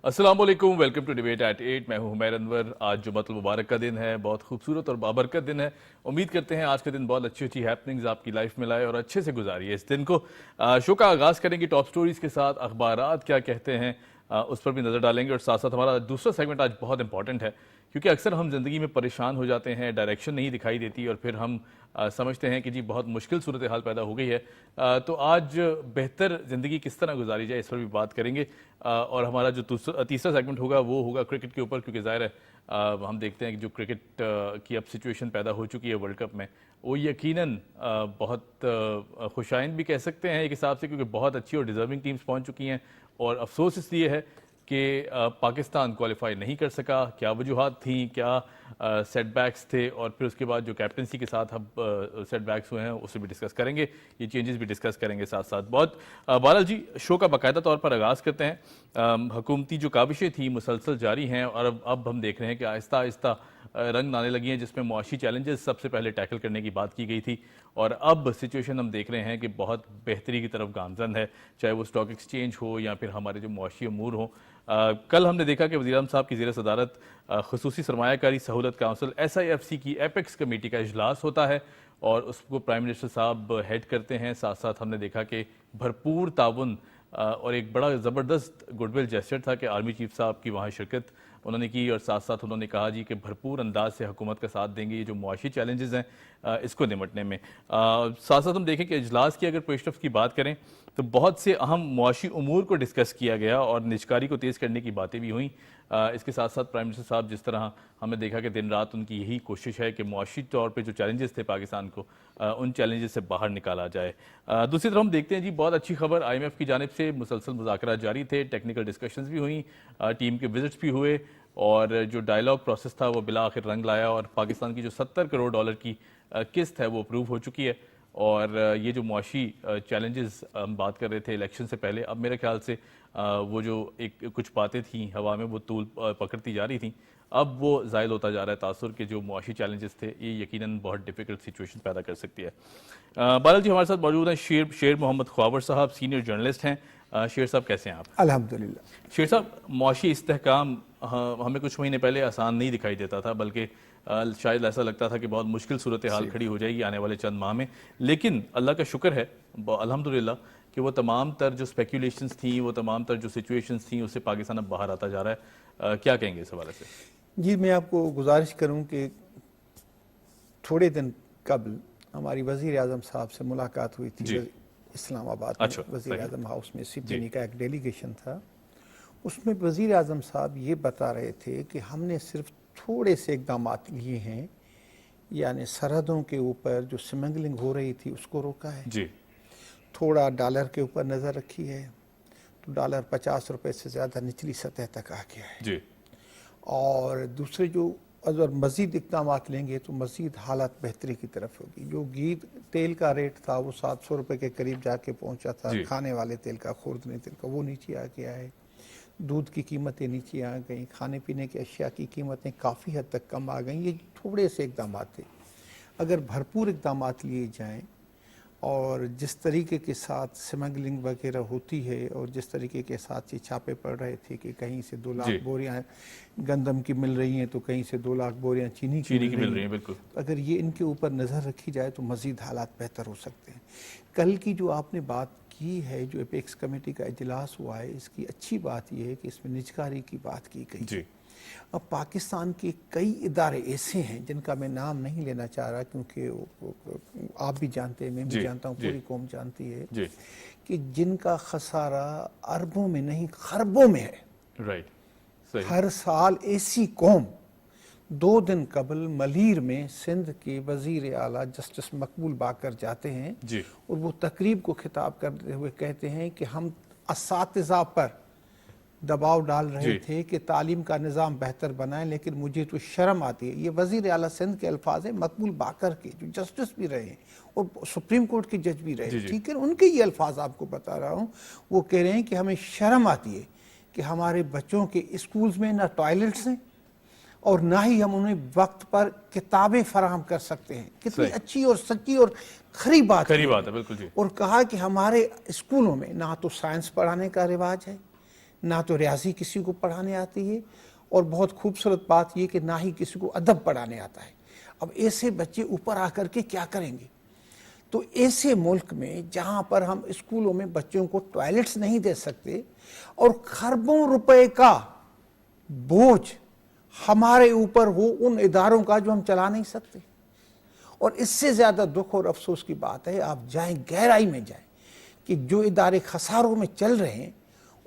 अस्सलाम वालेकुम, welcome to debate eight 8। मैं हूं हुमैर अनवर। आज जुम्मतुल मुबारक का दिन है, बहुत खूबसूरत और बाबरकत दिन है। उम्मीद करते हैं आज का दिन बहुत अच्छी अच्छी हैपनिंग्स आपकी लाइफ में लाए और अच्छे से गुजारिए इस दिन को। शो का आगाज़ करेंगे टॉप स्टोरीज के साथ। अखबारात क्या कहते हैं उस पर भी नज़र डालेंगे और साथ साथ हमारा दूसरा सेगमेंट आज बहुत इंपॉर्टेंट है, क्योंकि अक्सर हम ज़िंदगी में परेशान हो जाते हैं, डायरेक्शन नहीं दिखाई देती और फिर हम समझते हैं कि जी बहुत मुश्किल सूरत हाल पैदा हो गई है। तो आज बेहतर ज़िंदगी किस तरह गुजारी जाए इस पर भी बात करेंगे। और हमारा जो तीसरा सेगमेंट होगा वो होगा क्रिकेट के ऊपर, क्योंकि ज़ाहिर है हम देखते हैं कि जो क्रिकेट की अब सिचुएशन पैदा हो चुकी है वर्ल्ड कप में, वो यकीनन बहुत खुशाइंद भी कह सकते हैं एक हिसाब से, क्योंकि बहुत अच्छी और डिजर्विंग टीम्स पहुंच चुकी हैं। और अफसोस इसलिए है कि पाकिस्तान क्वालिफाई नहीं कर सका। क्या वजूहात थी, क्या सेटबैक्स थे, और फिर उसके बाद जो कैप्टनसी के साथ अब सेटबैक्स हुए हैं उसे भी डिस्कस करेंगे, ये चेंजेस भी डिस्कस करेंगे साथ साथ। बहुत बादल जी, शो का बाकायदा तौर पर आगाज़ करते हैं। हुकूमती जो काविशें थी मुसलसल जारी हैं और अब हम देख रहे हैं कि आहिस्ता आहिस्ता रंग आने लगी हैं, जिसमें मुआशी चैलेंजेस सबसे पहले टैकल करने की बात की गई थी। और अब सिचुएशन हम देख रहे हैं कि बहुत बेहतरी की तरफ गामजन है, चाहे वो स्टॉक एक्सचेंज हो या फिर हमारे जो मुआशी अमूर हों। कल हमने देखा कि वज़ीर आज़म साहब की ज़ेर सदारत ख़ुसूसी सरमायाकारी सहूलत काउंसिल SIFC की एपेक्स कमेटी का इजलास होता है और उसको प्राइम मिनिस्टर साहब हेड करते हैं। साथ साथ हमने देखा कि भरपूर ताउन और एक बड़ा ज़बरदस्त गुडविल जेस्चर था कि आर्मी चीफ साहब की वहाँ शिरकत उन्होंने की, और साथ साथ उन्होंने कहा जी कि भरपूर अंदाज से हुकूमत का साथ देंगे ये जो मुआशी चैलेंजेस हैं इसको निमटने में। साथ साथ हम देखें कि इजलास की अगर पेशरफ्त की बात करें तो बहुत से अहम मुआशी उमूर को डिस्कस किया गया और निजकारी को तेज़ करने की बातें भी हुई। इसके साथ साथ प्राइम मिनिस्टर साहब जिस तरह हमने देखा कि दिन रात उनकी यही कोशिश है कि मुआशी तौर पे जो चैलेंजेस थे पाकिस्तान को, उन चैलेंजेस से बाहर निकाला जाए। दूसरी तरफ हम देखते हैं जी बहुत अच्छी खबर, IMF की जानिब से मुसलसल मुज़ाकरात जारी थे, टेक्निकल डिस्कशंस भी हुई, टीम के विजिट्स भी हुए और जो डायलॉग प्रोसेस था वो बिला आखिर रंग लाया और पाकिस्तान की जो $70 करोड़ की किस्त है वो अप्रूव हो चुकी है। और ये जो मुआशी चैलेंजेस हम बात कर रहे थे इलेक्शन से पहले, अब मेरे ख्याल से वो जो एक कुछ बातें थी हवा में वो तूल पकड़ती जा रही थी, अब वो ज़ायल होता जा रहा है तासुर के जो मुआशी चैलेंजेस थे ये यकीनन बहुत डिफ़िकल्ट सिचुएशन पैदा कर सकती है। बादल जी हमारे साथ मौजूद हैं शेर मोहम्मद ख्वाबर साहब, सीनियर जर्नलिस्ट हैं। शेर साहब कैसे हैं आप? अल्हम्दुलिल्लाह। शेर साहब, मुआशी इस्तेहकाम हमें कुछ महीने पहले आसान नहीं दिखाई देता था, बल्कि शायद ऐसा लगता था कि बहुत मुश्किल सूरत हाल खड़ी हो जाएगी आने वाले चंद माह में। लेकिन अल्लाह का शुक्र है अल्हम्दुलिल्लाह कि वो तमाम तर जो स्पेकुलेशंस थी, वो तमाम तर जो सिचुएशंस थी, उससे पाकिस्तान अब बाहर आता जा रहा है। क्या कहेंगे इस हवाले से? जी, मैं आपको गुजारिश करूं कि थोड़े दिन कबल हमारी वज़ीर आज़म साहब से मुलाकात हुई थी इस्लामाबाद में। वज़ीर आज़म हाउस में CPN का एक डेलीगेशन था, उसमें वज़ीर आज़म साहब ये बता रहे थे कि हमने सिर्फ थोड़े से इक़दाम लिए हैं, यानी सरहदों के ऊपर जो स्मगलिंग हो रही थी उसको रोका है जी, थोड़ा डॉलर के ऊपर नज़र रखी है, तो डॉलर 50 रुपये से ज़्यादा निचली सतह तक आ गया है जी। और दूसरे जो अगर मज़ीद इक़दाम लेंगे तो मज़ीद हालत बेहतरी की तरफ होगी। जो घी तेल का रेट था वो 700 रुपये के करीब जाके पहुंचा था, खाने वाले तेल का, खुर्दनी तेल का, वो नीचे आ गया है। दूध की कीमतें नीचे आ गई, खाने पीने की अशिया की कीमतें काफ़ी हद तक कम आ गई। ये थोड़े से इक़दाम थे, अगर भरपूर इक़दाम लिए जाएँ और जिस तरीके के साथ स्मगलिंग वगैरह होती है और जिस तरीके के साथ ये छापे पड़ रहे थे कि कहीं से 2 लाख बोरियां गंदम की मिल रही हैं तो कहीं से 2 लाख बोरियां चीनी की मिल रही हैं, बिल्कुल। अगर ये इनके ऊपर नज़र रखी जाए तो मज़ीद हालात बेहतर हो सकते हैं। कल की जो आपने बात की है, जो एपेक्स कमेटी का इजलास हुआ है, इसकी अच्छी बात यह है कि इसमें निजकारी की बात की गई जी। अब पाकिस्तान के कई इदारे ऐसे हैं जिनका मैं नाम नहीं लेना चाह रहा, क्योंकि आप भी जानते हैं, मैं भी जानता हूँ, पूरी कौम जानती है जी, कि जिनका खसारा अरबों में नहीं खरबों में है। राइट, सही। हर साल ऐसी कौम 2 दिन कबल मलीर में सिंध के वजीर आला जस्टिस मकबूल बाकर जाते हैं जी, और वो तकरीब को खिताब करते हुए कहते हैं कि हम असातिज़ा पर दबाव डाल रहे थे कि तालीम का निज़ाम बेहतर बनाएं, लेकिन मुझे तो शर्म आती है। ये वज़ीर आला सिंध के अल्फाज हैं, मकबूल बाकर के, जो जस्टिस भी रहे हैं और सुप्रीम कोर्ट के जज भी रहे, ठीक है, उनके ये अल्फाज आपको बता रहा हूँ। वो कह रहे हैं कि हमें शर्म आती है कि हमारे बच्चों के स्कूल्स में ना टॉयलेट्स हैं और ना ही हम उन्हें वक्त पर किताबें फराहम कर सकते हैं। कितनी अच्छी और सच्ची और खरी बात है, बिल्कुल जी। और कहा कि हमारे स्कूलों में ना तो साइंस पढ़ाने का रिवाज है, ना तो रियाजी किसी को पढ़ाने आती है, और बहुत खूबसूरत बात यह कि ना ही किसी को अदब पढ़ाने आता है। अब ऐसे बच्चे ऊपर आकर के क्या करेंगे? तो ऐसे मुल्क में जहां पर हम स्कूलों में बच्चों को टॉयलेट्स नहीं दे सकते और खरबों रुपए का बोझ हमारे ऊपर हो उन इदारों का जो हम चला नहीं सकते, और इससे ज्यादा दुख और अफसोस की बात है, आप जाएं गहराई में जाएं, कि जो इदारे खसारों में चल रहे हैं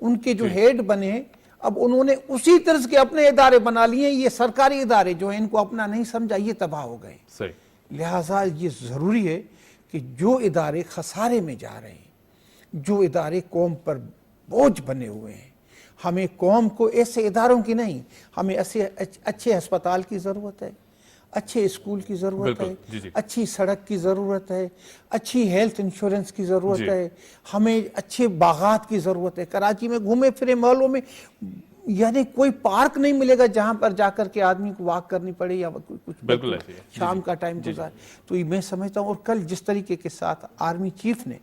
उनके जो हेड बने, अब उन्होंने उसी तरह के अपने इदारे बना लिए। ये सरकारी इदारे जो है इनको अपना नहीं समझा, ये तबाह हो गए। लिहाजा ये जरूरी है कि जो इदारे खसारे में जा रहे हैं, जो इदारे कौम पर बोझ बने हुए हैं, हमें कौम को ऐसे इदारों की नहीं, हमें ऐसे अच्छे अस्पताल की ज़रूरत है, अच्छे स्कूल की ज़रूरत है, अच्छी सड़क की ज़रूरत है, अच्छी हेल्थ इंश्योरेंस की ज़रूरत है, हमें अच्छे बागात की ज़रूरत है। कराची में घूमे फिरे महलों में यानी कोई पार्क नहीं मिलेगा जहां पर जाकर के आदमी को वॉक करनी पड़े या कुछ शाम का टाइम गुजारे। तो ये मैं समझता हूँ। और कल जिस तरीके के साथ आर्मी चीफ ने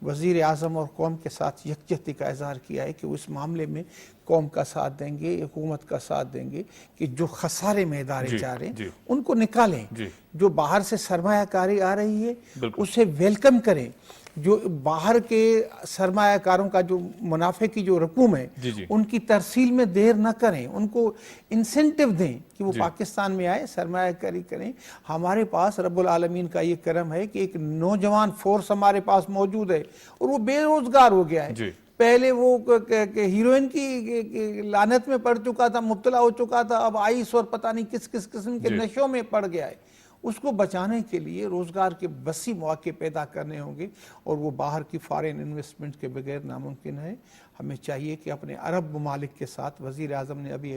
वज़ीर आज़म और कौम के साथ यकजहती का इजहार किया है कि वो इस मामले में कौम का साथ देंगे, हुकूमत का साथ देंगे, कि जो खसारे में इदारे जा रहे हैं उनको निकालें, जो बाहर से सरमायाकारी आ रही है उसे वेलकम करें, जो बाहर के सरमायाकारों का जो मुनाफे की जो रकूम है उनकी तरसील में देर न करें, उनको इंसेंटिव दें कि वो पाकिस्तान में आए, सरमायाकारी करें। हमारे पास रब्बुल आलमीन का ये करम है कि एक नौजवान फोर्स हमारे पास मौजूद है और वो बेरोजगार हो गया है। पहले वो हीरोइन की लानत में पड़ चुका था, मुब्तला हो चुका था, अब आइस और पता नहीं किस किस किस्म के नशों में पड़ गया है। उसको बचाने के लिए रोज़गार के बसी मौके पैदा करने होंगे और वो बाहर की फॉरेन इन्वेस्टमेंट के बगैर नामुमकिन है। हमें चाहिए कि अपने अरब ममालिक के साथ वज़ीर आज़म ने अभी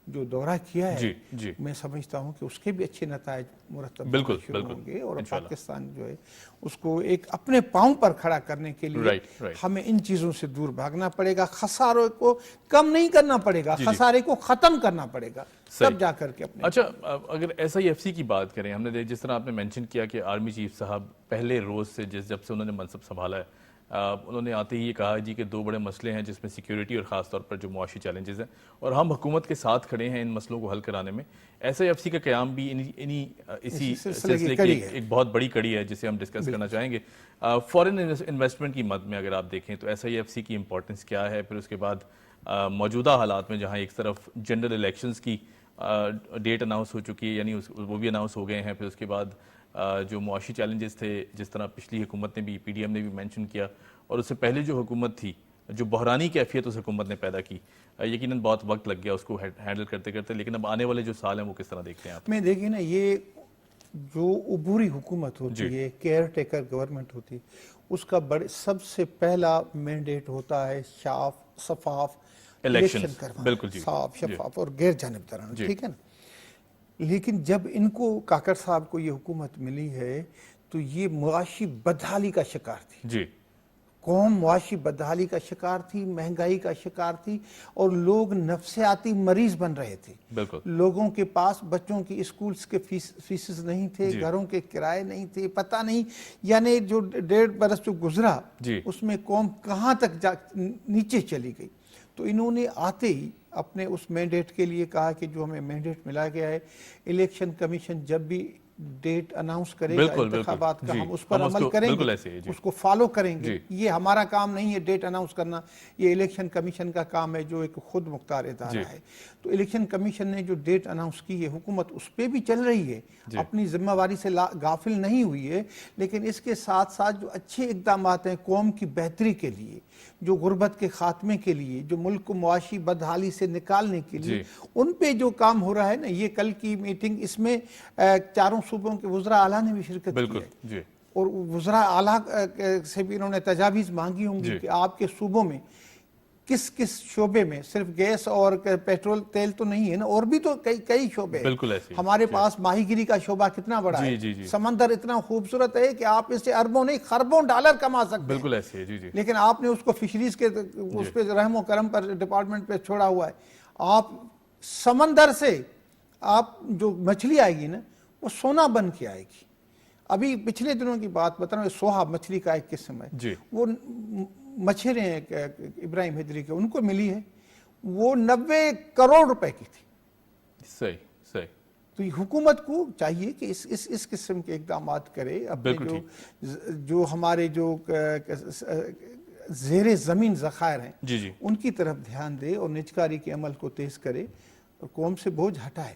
जो दौरा किया है, मैं समझता हूँ कि उसके भी अच्छे नतायज मुरतब होंगे और पाकिस्तान जो है उसको एक अपने पाँव पर खड़ा करने के लिए हमें इन चीज़ों से दूर भागना पड़ेगा। खसारों को कम नहीं करना पड़ेगा, खसारे को ख़त्म करना पड़ेगा, तब जाकर के अपने। अच्छा, अगर SIFC की बात करें, हमने जिस तरह आपने मेंशन किया कि आर्मी चीफ साहब पहले रोज़ से जब से उन्होंने मनसब संभाला है, उन्होंने आते ही ये कहा जी कि दो बड़े मसले हैं जिसमें सिक्योरिटी और ख़ास तौर पर जो मुआशी चैलेंजेस हैं, और हम हुकूमत के साथ खड़े हैं इन मसलों को हल कराने में। SIFC का क़याम भी इसी सिलसिले की एक बहुत बड़ी कड़ी है जिसे हम डिस्कस करना चाहेंगे। फॉरेन इन्वेस्टमेंट की मद में अगर आप देखें तो SIFC की इंपॉर्टेंस क्या है, फिर उसके बाद मौजूदा हालात में जहाँ एक तरफ जनरल इलेक्शंस की डेट अनाउंस हो चुकी है, यानी वो भी अनाउंस हो गए हैं, फिर उसके बाद जो मुआशी चैलेंजेस थे जिस तरह पिछली हुकूमत ने भी, PDM ने भी मेंशन किया, और उससे पहले जो हुकूमत थी जो बहरानी कैफियत उस हुकूमत ने पैदा की, यकीनन बहुत वक्त लग गया उसको हैंडल करते करते, लेकिन अब आने वाले जो साल हैं वो किस तरह देखते हैं आप? मैं देखिए ना, ये जो उबूरी हुकूमत होती है, केयर टेकर गवर्नमेंट होती है, उसका सबसे पहला मैंडेट होता है शफाफ इलेक्शन करवाना, बिल्कुल साफ शफाफ और गैर जानिबदाराना, ठीक है ना। लेकिन जब इनको काकर साहब को ये हुकूमत मिली है तो ये मुआशी बदहाली का शिकार थी कौम, मुआशी बदहाली का शिकार थी, महंगाई का शिकार थी, और लोग नफ्सियाती मरीज बन रहे थे। लोगों के पास बच्चों की स्कूल्स के फीसेस नहीं थे, घरों के किराए नहीं थे, पता नहीं, यानी जो 1.5 बरस जो गुजरा उसमें कौम कहाँ तक नीचे चली गई। तो इन्होंने आते ही अपने उस मैंडेट के लिए कहा कि जो हमें मैंडेट मिला गया है, इलेक्शन कमीशन जब भी डेट अनाउंस करेगा इंतखाबात का, हम उस पर अमल करेंगे, उसको फॉलो करेंगे। ये हमारा काम नहीं है डेट अनाउंस करना, ये इलेक्शन कमीशन का काम है जो एक खुद मुख्तार इदारा है। तो इलेक्शन कमीशन ने जो डेट अनाउंस की है, हुकूमत उस पर भी चल रही है, अपनी जिम्मेवारी से गाफिल नहीं हुई है। लेकिन इसके साथ साथ जो अच्छे इकदाम हैं कौम की बेहतरी के लिए, जो गुर्बत के खात्मे के लिए, जो मुल्क को मुआशी बदहाली से निकालने के लिए, उन पे जो काम हो रहा है ना, ये कल की मीटिंग, इसमें चारों सूबों के वज़रा आला ने भी शिरकत की है, और वज़रा आला से भी इन्होंने तजावीज़ मांगी होंगी कि आपके सूबों में किस किस शोबे में, सिर्फ गैस और पेट्रोल तेल तो नहीं है ना, और भी तो कई शोबे हैं। हमारे पास माहीगिरी का शोबा कितना बड़ा है, समंदर इतना खूबसूरत है कि आप इससे अरबों नहीं खरबों डॉलर कमा सकते हैं। बिल्कुल ऐसे है, लेकिन आपने उसको फिशरीज के उस पर रहमो करम पर डिपार्टमेंट पे छोड़ा हुआ है। आप समंदर से आप जो मछली आएगी ना, वो सोना बन के आएगी। अभी पिछले दिनों की बात बता रहा हूँ, सोहा मछली का एक किस्म है, वो मछेरे हैं इब्राहिम हैदरी के, उनको मिली है, वो 90 करोड़ रुपए की थी। सही सही। तो ये हुकूमत को चाहिए कि इस किस्म के इकदाम करे। अपने जो हमारे जो ज़ेरे ज़मीन ज़खायर हैं जी जी, उनकी तरफ ध्यान दे और निजकारी के अमल को तेज करे और कौम से बोझ हटाए।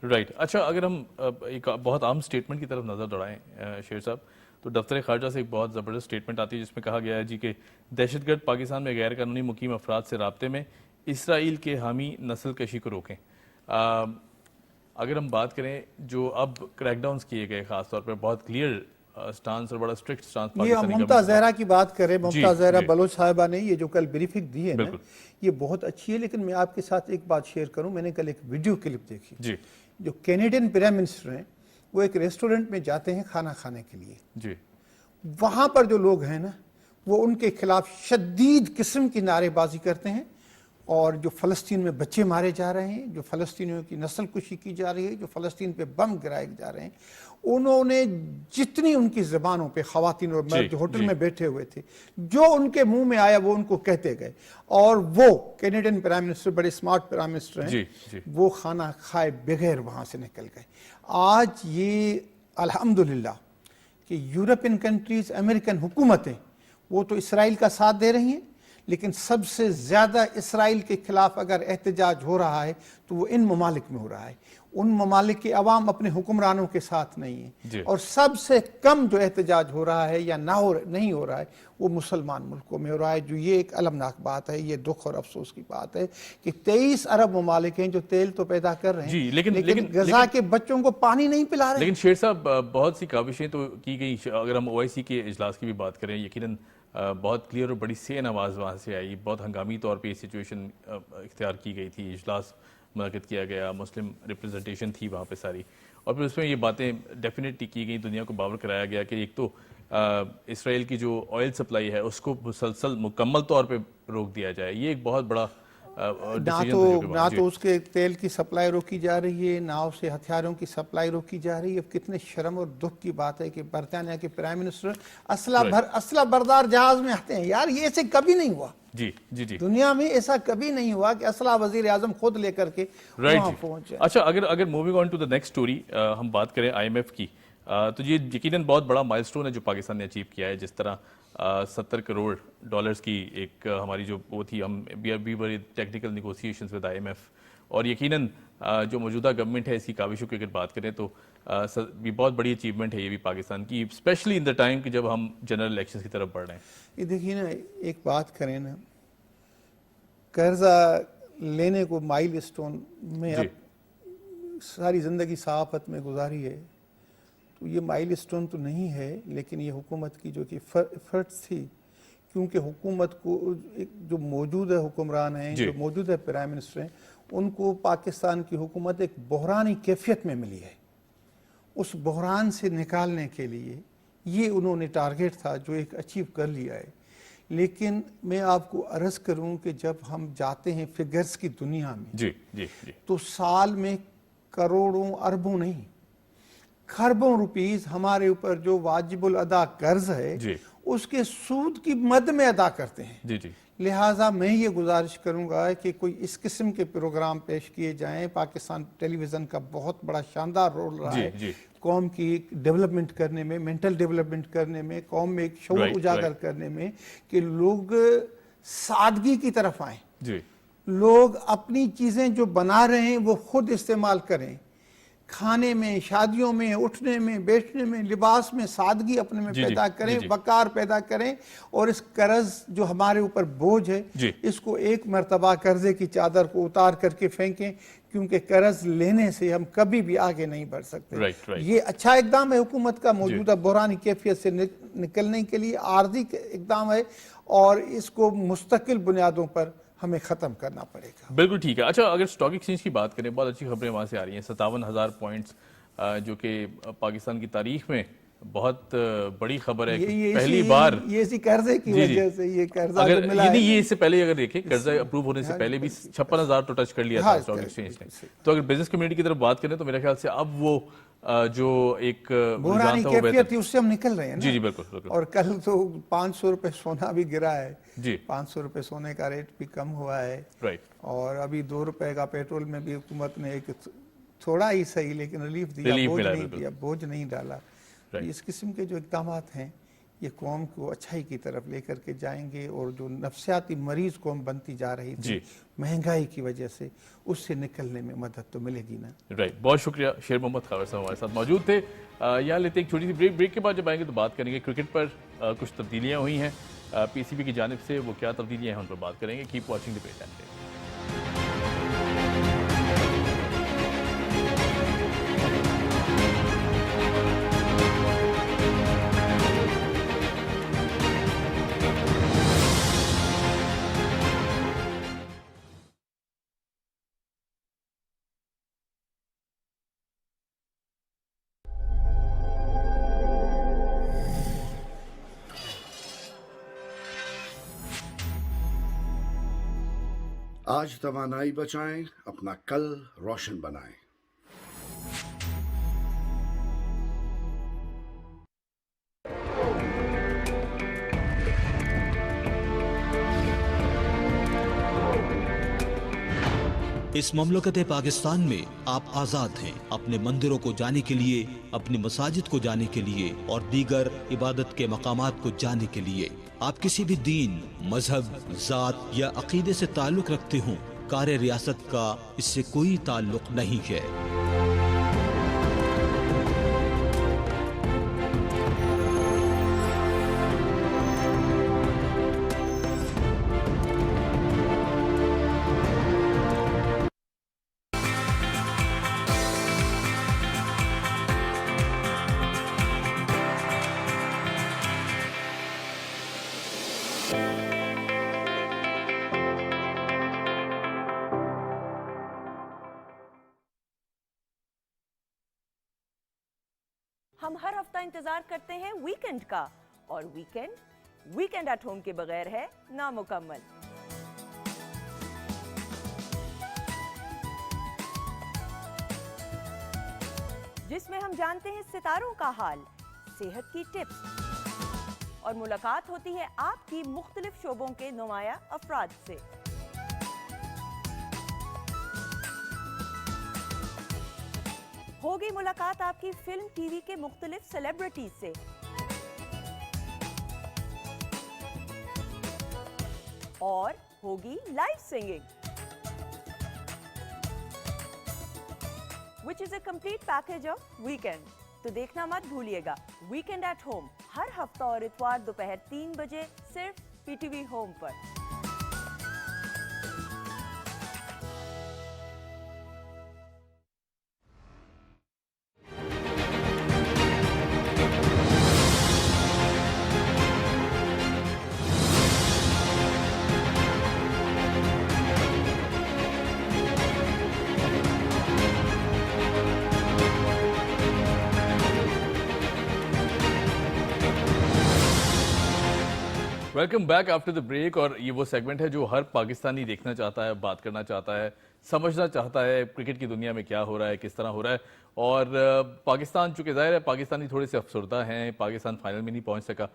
राइट। अच्छा, अगर हम एक बहुत आम स्टेटमेंट की तरफ नज़र दौड़ाएं शेर साहब, तो दफ्तर खारजा से एक बहुत ज़बरदस्त स्टेटमेंट आती है जिसमें कहा गया है जी कि दहशतगर्द पाकिस्तान में गैर कानूनी मुकीम अफराद से राब्ते में इसराइल के हामी नस्ल कशी को रोकें। अगर हम बात करें जो अब क्रैकडाउन्स किए गए, खासतौर पर बहुत क्लियर स्टांस और बड़ा स्ट्रिक्ट स्टांस, ये ममता जहरा की बात करें, ममता जहरा बलोच साहिबा ने ये जो कल ब्रीफिंग दी है ना, ये बहुत अच्छी है। लेकिन मैं आपके साथ एक बात शेयर करूं, मैंने कल एक वीडियो क्लिप देखी जी। जो कैनेडियन प्राइम मिनिस्टर हैं वो एक रेस्टोरेंट में जाते हैं खाना खाने के लिए जी। वहां पर जो लोग हैं ना वो उनके खिलाफ शदीद किस्म की नारेबाजी करते हैं और जो फ़लस्तीन में बच्चे मारे जा रहे हैं, जो फ़लस्तीनियों की नस्ल कुशी की जा रही है, जो फ़लस्तीन पे बम गिराए जा रहे हैं, उन्होंने जितनी उनकी ज़बानों पे ख़वातीन और मर्द जो होटल में बैठे हुए थे, जो उनके मुंह में आया वो उनको कहते गए। और वो कैनेडियन प्राइम मिनिस्टर, बड़े स्मार्ट प्राइम मिनिस्टर हैं, वो खाना खाए बगैर वहाँ से निकल गए। आज ये अल्हम्दुलिल्लाह कि यूरोपियन कंट्रीज़, अमेरिकन हुकूमतें वो तो इसराइल का साथ दे रही हैं, लेकिन सबसे ज़्यादा इसराइल के खिलाफ अगर एहतजाज हो रहा है तो वो इन ममालिक में हो रहा है। उन ममालिक के अवाम अपने हुक्मरानों के साथ नहीं है। और सबसे कम जो एहतजाज हो रहा है या नहीं हो रहा है वो मुसलमान मुल्कों में हो रहा है। जो ये एक अलमनाक बात है, ये दुख और अफसोस की बात है कि 23 अरब ममालिक हैं जो तेल तो पैदा कर रहे हैं, लेकिन गजा के बच्चों को पानी नहीं पिला रहे। लेकिन शेर साहब, बहुत सी काविशें तो की गई। अगर हम OIC के इजलास की भी बात करें, यकीनन बहुत क्लियर और बड़ी सेन आवाज़ वहाँ से आई। बहुत हंगामी तौर पे ये सिचुएशन इख्तियार की गई थी, इजलास मुनक़िद किया गया, मुस्लिम रिप्रेजेंटेशन थी वहाँ पे सारी, और फिर उसमें ये बातें डेफिनेटली की गई, दुनिया को बावर कराया गया कि एक तो इसराइल की जो ऑयल सप्लाई है उसको मुसलसल मुकम्मल तौर पे रोक दिया जाए। ये एक बहुत बड़ा ना तो उसके तेल की सप्लाई रोकी जा रही है, ना उसे हथियारों की सप्लाई रोकी जा रही है। अब कितने शर्म और दुख की बात है कि बरतानिया के प्राइम मिनिस्टर असला बरदार जहाज में आते हैं। यार ये ऐसे कभी नहीं हुआ जी जी जी, दुनिया में ऐसा कभी नहीं हुआ कि असला वजीर आजम खुद लेकर के वहां पहुंचे। अच्छा, अगर moving on to the next story हम बात करें IMF की, तो ये यकीनन बहुत बड़ा माइलस्टोन है जो पाकिस्तान ने अचीव किया है। जिस तरह 70 करोड़ डॉलर्स की एक हमारी जो वो थी, हम we were in technical negotiations with IMF, और यकीनन जो मौजूदा गवर्नमेंट है इसकी काविशों की अगर बात करें तो भी बहुत बड़ी अचीवमेंट है ये भी पाकिस्तान की, स्पेशली इन द टाइम कि जब हम जनरल इलेक्शन की तरफ बढ़ रहे हैं। ये देखिए ना, एक बात करें ना, कर्जा लेने को माइलस्टोन में अब सारी ज़िंदगी सहाफ़त में गुजारी है तो ये माइलस्टोन तो नहीं है, लेकिन ये हुकूमत की जो कि एफर्ट्स थी, क्योंकि हुकूमत को जो मौजूदा हुक्मरान हैं, जो मौजूदा प्राइम मिनिस्टर हैं, उनको पाकिस्तान की हुकूमत एक बहरानी कैफियत में मिली है। उस बहरान से निकालने के लिए ये उन्होंने टारगेट था जो एक अचीव कर लिया है। लेकिन मैं आपको अर्ज़ करूं कि जब हम जाते हैं फिगर्स की दुनिया में जी जी जी, तो साल में करोड़ों अरबों नहीं खरबों रुपीस हमारे ऊपर जो वाजिबुल अदा कर्ज है उसके सूद की मद में अदा करते हैं। जी जी, लिहाजा मैं ये गुजारिश करूंगा कि कोई इस किस्म के प्रोग्राम पेश किए जाएं। पाकिस्तान टेलीविज़न का बहुत बड़ा शानदार रोल रहा है कौम की डेवलपमेंट करने में, मेंटल डेवलपमेंट करने में, कौम में एक शऊर उजागर करने में कि लोग सादगी की तरफ आएँ, लोग अपनी चीज़ें जो बना रहे हैं वो खुद इस्तेमाल करें, खाने में, शादियों में, उठने में, बैठने में, लिबास में सादगी अपने में पैदा करें, वकार पैदा करें। और इस कर्ज जो हमारे ऊपर बोझ है इसको एक मर्तबा कर्जे की चादर को उतार करके फेंकें, क्योंकि कर्ज लेने से हम कभी भी आगे नहीं बढ़ सकते। ये अच्छा इकदाम है हुकूमत का मौजूदा बहरानी कैफियत से निकलने के लिए, आर्जी इकदाम है और इसको मुस्तकिल बुनियादों पर हमें खत्म करना पड़ेगा। बिल्कुल ठीक है। अच्छा, अगर स्टॉक एक्सचेंज की बात करें, बहुत अच्छी खबरें वहां से आ रही हैं। 57,000 पॉइंट्स, जो कि पाकिस्तान की तारीख में बहुत बड़ी खबर है। पहली बार ये इसी कर्जे की वजह से ये कर्जा जो मिला है, ये इससे पहले अगर देखें कर्जा अप्रूव होने से पहले भी 56,000 तो टच कर लिया था स्टॉक एक्सचेंज ने। तो अगर बिजनेस कम्युनिटी की तरफ बात करें तो मेरे ख्याल से अब वो जो एक बुहरानी रुझान था वो कैफियत बेहतर थी, उससे हम निकल रहे हैं ना। जी जी बिल्कुल बिल्कुल और कल तो 500 रुपये सोना भी गिरा है। जी 500 रुपये सोने का रेट भी कम हुआ है। राइट और अभी 2 रुपए का पेट्रोल में भी हुकूमत ने एक थोड़ा ही सही लेकिन रिलीफ दिया, रिलीफ बोझ मिला है, नहीं बिल्कुल। दिया, बोझ नहीं डाला। Right. इस किस्म के जो इकदाम हैं ये कौम को अच्छाई की तरफ लेकर के जाएंगे, और जो नफ्सियाती मरीज कौम बनती जा रही थी जी। महंगाई की वजह से, उससे निकलने में मदद तो मिलेगी ना। राइट बहुत शुक्रिया शेर मोहम्मद खावर साहब हमारे साथ मौजूद थे। यहाँ लेते एक छोटी सी ब्रेक। ब्रेक के बाद जब आएंगे तो बात करेंगे क्रिकेट पर कुछ तब्दीलियां हुई हैं पीसीबी की जानिब से, वो क्या तब्दीलियां हैं उन पर बात करेंगे। Keep watching the page. आज तवानाई बचाएं, अपना कल रोशन बनाएं। इस ममलकत पाकिस्तान में आप आज़ाद हैं अपने मंदिरों को जाने के लिए, अपनी मसाजिद को जाने के लिए और दीगर इबादत के मकामात को जाने के लिए। आप किसी भी दीन, मजहब, जात या अकीदे से ताल्लुक़ रखते हों, कार्य रियासत का इससे कोई ताल्लुक़ नहीं है। हम हर हफ्ता इंतजार करते हैं वीकेंड का, और वीकेंड एट होम के बगैर है नामुकम्मल। जिसमें हम जानते हैं सितारों का हाल, सेहत की टिप्स और मुलाकात होती है आपकी मुख्तलिफ शोबों के नुमाया अफराद से। होगी मुलाकात आपकी फिल्म टीवी के मुख्तलिफ सेलिब्रिटीज से। और होगी live singing, which is a complete package of weekend. तो देखना मत भूलिएगा वीकेंड एट होम, हर हफ्ता और इतवार दोपहर 3 बजे सिर्फ पीटीवी होम पर। Welcome back after the break. और ये वो सेगमेंट है जो हर पाकिस्तानी देखना चाहता है, बात करना चाहता है, समझना चाहता है क्रिकेट की दुनिया में क्या हो रहा है, किस तरह हो रहा है। और पाकिस्तान, चूंकि जाहिर है पाकिस्तानी थोड़े से अफसरदा हैं, पाकिस्तान फाइनल में नहीं पहुंच सका,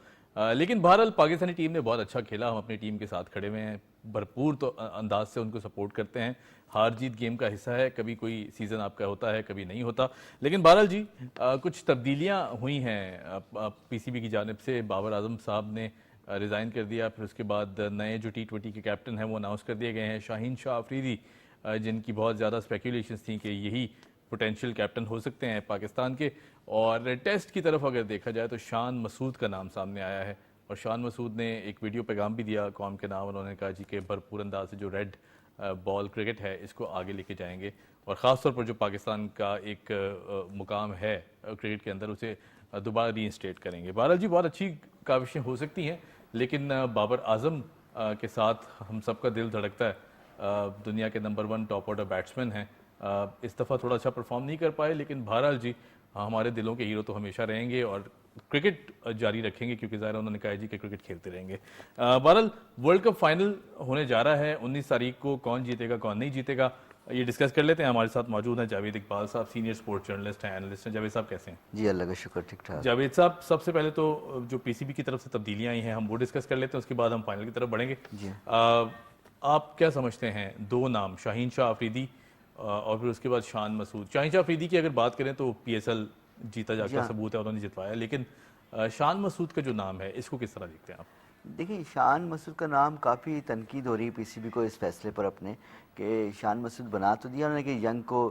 लेकिन बहरहाल पाकिस्तानी टीम ने बहुत अच्छा खेला। हम अपनी टीम के साथ खड़े हुए हैं, भरपूर तो अंदाज से उनको सपोर्ट करते हैं। हार जीत गेम का हिस्सा है, कभी कोई सीज़न आपका होता है, कभी नहीं होता। लेकिन बहरहाल जी कुछ तब्दीलियाँ हुई हैं पीसीबी की जानिब से। बाबर आजम साहब ने रिज़ाइन कर दिया, फिर उसके बाद नए जो T20 के कैप्टन हैं वो अनाउंस कर दिए गए हैं। शाहीन शाह अफरीदी, जिनकी बहुत ज़्यादा स्पेकुलेशंस थी कि यही पोटेंशियल कैप्टन हो सकते हैं पाकिस्तान के। और टेस्ट की तरफ अगर देखा जाए तो शान मसूद का नाम सामने आया है, और शान मसूद ने एक वीडियो पैगाम भी दिया कौम के नाम। उन्होंने कहा जी कि भरपूर अंदाज से जो रेड बॉल क्रिकेट है इसको आगे लेके जाएंगे, और ख़ास तौर पर जो पाकिस्तान का एक मुकाम है क्रिकेट के अंदर उसे दोबारा रीइंस्टेट करेंगे। बहरहाल जी बहुत अच्छी काविशें हो सकती हैं, लेकिन बाबर आजम के साथ हम सबका दिल धड़कता है। दुनिया के नंबर 1 टॉप ऑर्डर बैट्समैन हैं, इस दफ़ा थोड़ा अच्छा परफॉर्म नहीं कर पाए, लेकिन बहरहाल जी हमारे दिलों के हीरो तो हमेशा रहेंगे और क्रिकेट जारी रखेंगे, क्योंकि ज़ाहिर उन्होंने कहा जी कि क्रिकेट खेलते रहेंगे। बहरहाल वर्ल्ड कप फाइनल होने जा रहा है 19 तारीख को। कौन जीतेगा कौन नहीं जीतेगा ये डिस्कस कर लेते हैं। हमारे साथ मौजूद हैं जावेद इकबाल साहब, सीनियर स्पोर्ट्स जर्नलिस्ट हैं, एनालिस्ट हैं। जावेद साहब कैसे हैं? जी अल्लाह का शुक्र, ठीक ठाक। जावेद साहब, सबसे पहले तो जो पीसीबी की तरफ से तब्दीलियां आई हैं हम वो डिस्कस कर लेते हैं, उसके बाद हम फाइनल की तरफ बढ़ेंगे। जी। आप क्या समझते हैं, दो नाम शाहीन शाह अफरीदी और फिर उसके बाद शान मसूद। शाहीन शाह अफरीदी की अगर बात करें तो PSL जीता जागता सबूत है, उन्होंने जितवाया, लेकिन शान मसूद का जो नाम है इसको किस तरह देखते हैं आप? देखिए, शान मसूद का नाम काफ़ी तनकीद हो रही है पीसीबी को इस फैसले पर अपने, कि शान मसूद बना तो दिया उन्होंने कि यंग को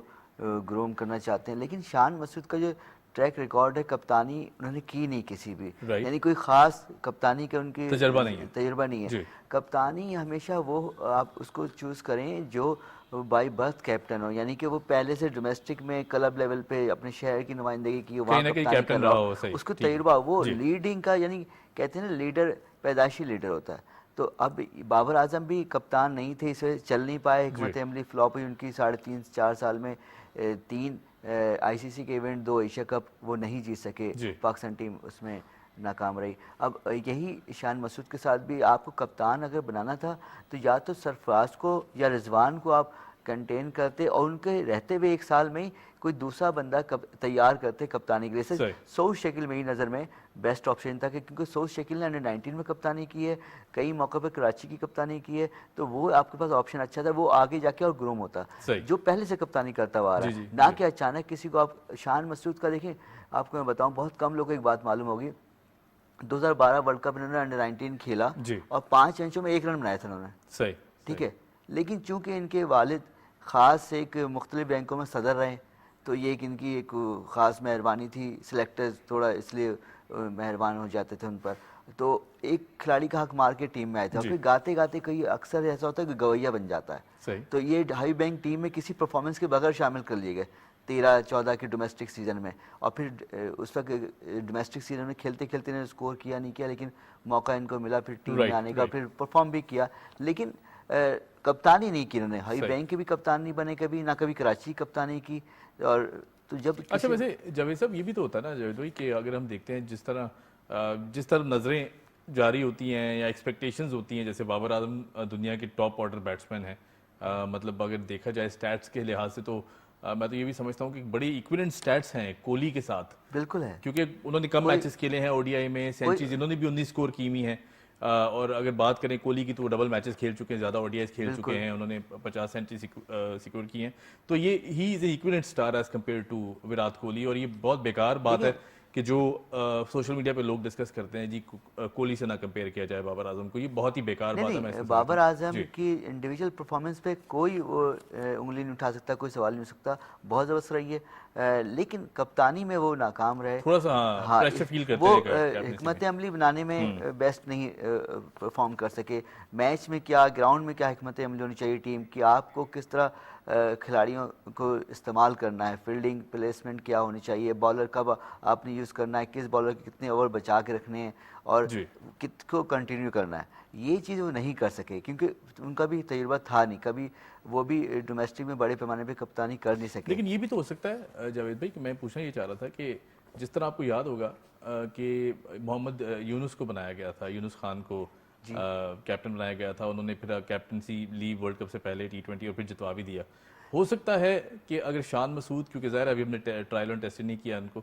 ग्रूम करना चाहते हैं, लेकिन शान मसूद का जो ट्रैक रिकॉर्ड है, कप्तानी उन्होंने की नहीं किसी भी, यानी कोई ख़ास कप्तानी का उनकी तजर्बा नहीं है। कप्तानी हमेशा वो आप उसको चूज़ करें जो बाई बर्थ कैप्टन हो, यानी कि वो पहले से डोमेस्टिक में क्लब लेवल पे अपने शहर की नुमाइंदगी की, वहाँ कैप्टन रहा हो, उसको तजुर्बा, वो लीडिंग का, यानी कहते हैं ना लीडर पैदाइशी लीडर होता है। तो अब बाबर आजम भी कप्तान नहीं थे, इसे चल नहीं पाए, हिकमत अमली फ्लॉप हुई उनकी 3.5-4 साल में, 3 ICC के इवेंट, 2 एशिया कप वो नहीं जीत सके, पाकिस्तान टीम उसमें नाकाम रही। अब यही शान मसूद के साथ भी आपको कप्तान अगर बनाना था तो या तो सरफराज को या रिजवान को आप कंटेन करते और उनके रहते हुए 1 साल में ही कोई दूसरा बंदा तैयार करते कप्तानी के लिए। सऊद शकील मेरी नज़र में बेस्ट ऑप्शन था, क्योंकि सऊद शकील ने अंडर 19 में कप्तानी की है, कई मौक़ों पर कराची की कप्तानी की है, तो वो आपके पास ऑप्शन अच्छा था, वो आगे जाके और ग्रूम होता जो पहले से कप्तानी करता हुआ आ रहा है, ना कि अचानक किसी को आप। शान मसूद का देखें, आपको मैं बताऊँ, बहुत कम लोगों को एक बात मालूम होगी, 2012 वर्ल्ड कप इन्होंने अंडर 19 खेला और 5 मैचों में 1 रन बनाए थे उन्होंने, ठीक है। लेकिन चूंकि इनके वालिद ख़ास एक मुख्तलिफ बैंकों में सदर रहे, तो ये एक इनकी एक ख़ास मेहरबानी थी, सिलेक्टर्स थोड़ा इसलिए मेहरबान हो जाते थे उन पर, तो एक खिलाड़ी का हक मार के टीम में आया था, फिर गाते गाते कई अक्सर ऐसा होता है कि गवैया बन जाता है। तो ये हाई बैंक टीम में किसी परफॉर्मेंस के बगैर शामिल कर लिए गए 13-14 के डोमेस्टिक सीज़न में, और फिर उस वक्त डोमेस्टिक सीज़न में खेलते खेलते इन्होंने स्कोर किया नहीं किया, लेकिन मौका इनको मिला फिर टीम में आने का, फिर परफॉर्म भी किया, लेकिन कप्तानी नहीं की इन्होंने। हाई बैंक के भी कप्तान नहीं बने कभी, ना कभी कराची कप्तानी की। और तो जब अच्छा, वैसे जावेद साहब ये भी तो होता है ना जावेद भाई, कि अगर हम देखते हैं जिस तरह नज़रें जारी होती हैं या एक्सपेक्टेशंस होती हैं, जैसे बाबर आजम दुनिया के टॉप ऑर्डर बैट्समैन हैं, मतलब अगर देखा जाए स्टैट्स के लिहाज से तो मैं तो ये भी समझता हूँ कि बड़ी इक्विवेलेंट स्टैट्स हैं कोहली के साथ। बिल्कुल है, क्योंकि उन्होंने कम मैचेस खेले हैं ODI में, सेंचुरीज इन्होंने भी 19 स्कोर की हुई हैं, और अगर बात करें कोहली की तो वो डबल मैचेस खेल चुके हैं, ज़्यादा ODIs खेल चुके हैं, उन्होंने 50 सेंचुरी सिक्योर की हैं, तो ये ही is equivalent star as compare to Virat Kohli. और ये बहुत बेकार बात है कि जो सोशल मीडिया पे लोग डिस्कस करते हैं जी कोहली से ना कंपेयर किया जाए बाबर आजम को, ये बहुत ही बेकार बात है। बाबर आजम की इंडिविजुअल परफॉर्मेंस पे कोई वो उंगली नहीं उठा सकता, कोई सवाल नहीं हो सकता, बहुत ज़बरदस्त रही है, लेकिन कप्तानी में वो नाकाम रहे, थोड़ा सा प्रेशर फील करते वो हिकमत अमली बनाने में बेस्ट नहीं परफॉर्म कर सके। मैच में क्या, ग्राउंड में क्या हिकमत अमली होनी चाहिए टीम की, आपको किस तरह खिलाड़ियों को इस्तेमाल करना है, फील्डिंग प्लेसमेंट क्या होनी चाहिए, बॉलर कब आपने यूज़ करना है, किस बॉलर के कितने ओवर बचा के रखने हैं और किसको कंटिन्यू करना है, ये चीज़ वो नहीं कर सके, क्योंकि उनका भी तजुर्बा था नहीं, कभी वो भी डोमेस्टिक में बड़े पैमाने पे कप्तानी कर नहीं सके। लेकिन ये भी तो हो सकता है जावेद भाई कि मैं पूछना ये चाह रहा था कि जिस तरह आपको याद होगा कि मोहम्मद यूनुस को बनाया गया था, यूनुस खान को कैप्टन बनाया गया था, उन्होंने फिर कैप्टनसी ली वर्ल्ड कप से पहले T20 और फिर जितवा भी दिया। हो सकता है कि अगर शान मसूद, क्योंकि ज़ाहिर अभी हमने ट्रायल और टेस्ट नहीं किया उनको,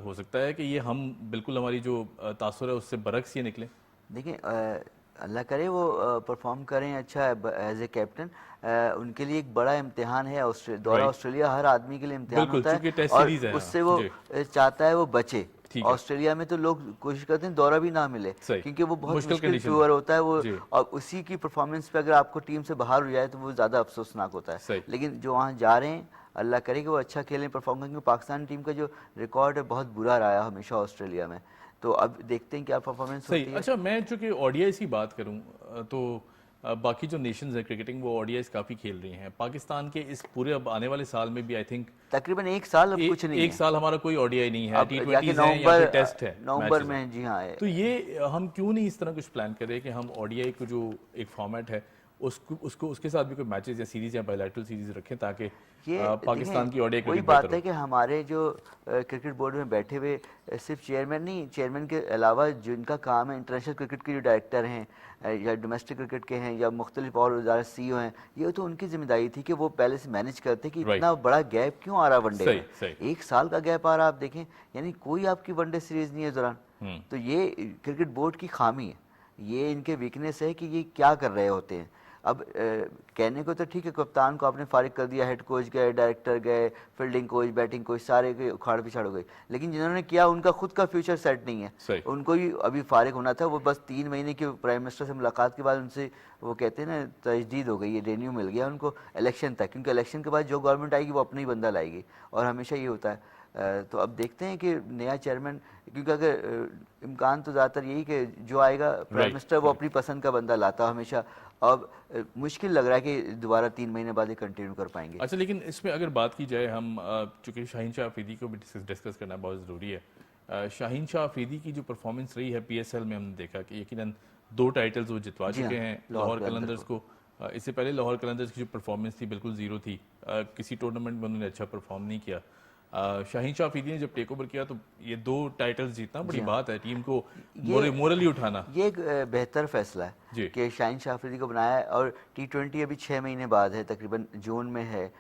हो सकता है कि ये हम बिल्कुल हमारी जो तासुर है उससे बरक्स ये निकले। देखिए, अल्लाह करे वो परफॉर्म करें अच्छा एज ए कैप्टन, उनके लिए एक बड़ा इम्तिहान है, दौरा ऑस्ट्रेलिया हर आदमी के लिए इम्तिहान होता है, और उससे वो चाहता है वो बचे। ऑस्ट्रेलिया में तो लोग कोशिश करते हैं दौरा भी ना मिले, क्योंकि वो बहुत मुश्किल टूर होता है वो, और उसी की परफॉर्मेंस पे अगर आपको टीम से बाहर हो जाए तो वो ज़्यादा अफसोसनाक होता है। लेकिन जो वहाँ जा रहे हैं, अल्लाह करे कि वो अच्छा खेलें, परफॉर्म करेंगे। पाकिस्तान टीम का जो रिकॉर्ड है बहुत बुरा रहा है हमेशा ऑस्ट्रेलिया में, तो अब देखते हैं क्या परफॉर्मेंस होती है। अच्छा, मैं चूँकि ODIs की बात करूँ तो बाकी जो नेशंस है क्रिकेटिंग वो ODIs काफ़ी खेल रही हैं। पाकिस्तान के इस पूरे अब आने वाले साल में भी आई थिंक तकरीबन 1 साल अब कुछ नहीं, 1 साल हमारा कोई ODI नहीं है, T20 है या फिर टेस्ट है नवंबर में। जी हाँ, तो ये हम क्यों नहीं इस तरह कुछ प्लान करें कि हम ODI को जो एक फॉर्मेट है उसको उसके साथ भी कोई मैचेस या सीरीज या बायलैटरल सीरीज रखें ताकि ये पाकिस्तान की ओडीआई वही क्रिकेट बात बेहतर है कि हमारे जो क्रिकेट बोर्ड में बैठे हुए सिर्फ चेयरमैन नहीं, चेयरमैन के अलावा जिनका काम है इंटरनेशनल क्रिकेट के जो डायरेक्टर हैं या डोमेस्टिक क्रिकेट के हैं या मुख्तलिफ और इदारे CEO हैं, ये तो उनकी जिम्मेदारी थी कि वो पहले से मैनेज करते कि इतना बड़ा गैप क्यों आ रहा वनडे में। 1 साल का गैप आ रहा, आप देखें, यानी कोई आपकी वनडे सीरीज नहीं है इस दौरान। तो ये क्रिकेट बोर्ड की खामी है, ये इनके वीकनेस है कि ये क्या कर रहे होते हैं। अब कहने को तो ठीक है, कप्तान को आपने फारिग कर दिया, हेड कोच गए, डायरेक्टर गए, फील्डिंग कोच, बैटिंग कोच, सारे के उखाड़ पिछाड़ हो गए, लेकिन जिन्होंने किया उनका खुद का फ्यूचर सेट नहीं है। उनको ही अभी फारिग होना था, वो बस 3 महीने की प्राइम मिनिस्टर से मुलाकात के बाद उनसे वो कहते हैं ना तजदीद हो गई है, रेन्यू मिल गया उनको इलेक्शन तक, क्योंकि इलेक्शन के बाद जो गवर्नमेंट आएगी वो अपना ही बंदा लाएगी, और हमेशा ये होता है। तो अब देखते हैं कि नया चेयरमैन, क्योंकि अगर इम्कान तो ज़्यादातर यही कि जो आएगा प्राइम मिनिस्टर वो अपनी पसंद का बंदा लाता हमेशा। अब मुश्किल लग रहा है कि दोबारा 3 महीने बाद ये कंटिन्यू कर पाएंगे। अच्छा, लेकिन इसमें अगर बात की जाए, हम चूंकि शाहीन शाह अफरीदी को भी डिस्कस करना बहुत ज़रूरी है। शाहीन शाह अफरीदी की जो परफॉर्मेंस रही है PSL में, हमने देखा कि यकीनन 2 टाइटल्स वो जितवा चुके हैं लाहौर कलंदर्स को। इससे पहले लाहौर कलंदर्स की जो परफॉर्मेंस थी बिल्कुल ज़ीरो थी, किसी टूर्नामेंट में उन्होंने अच्छा परफॉर्म नहीं किया। शाहीन शाह अफरीदी ने जब टेक ओवर किया तो ये 2 टाइटल्स जीतना बड़ी बात है, टीम को मोरली उठाना। ये एक बेहतर फैसला है कि शाहीन शाह अफरीदी को बनाया है, और T20 अभी 6 महीने बाद है, तकरीबन जून में है,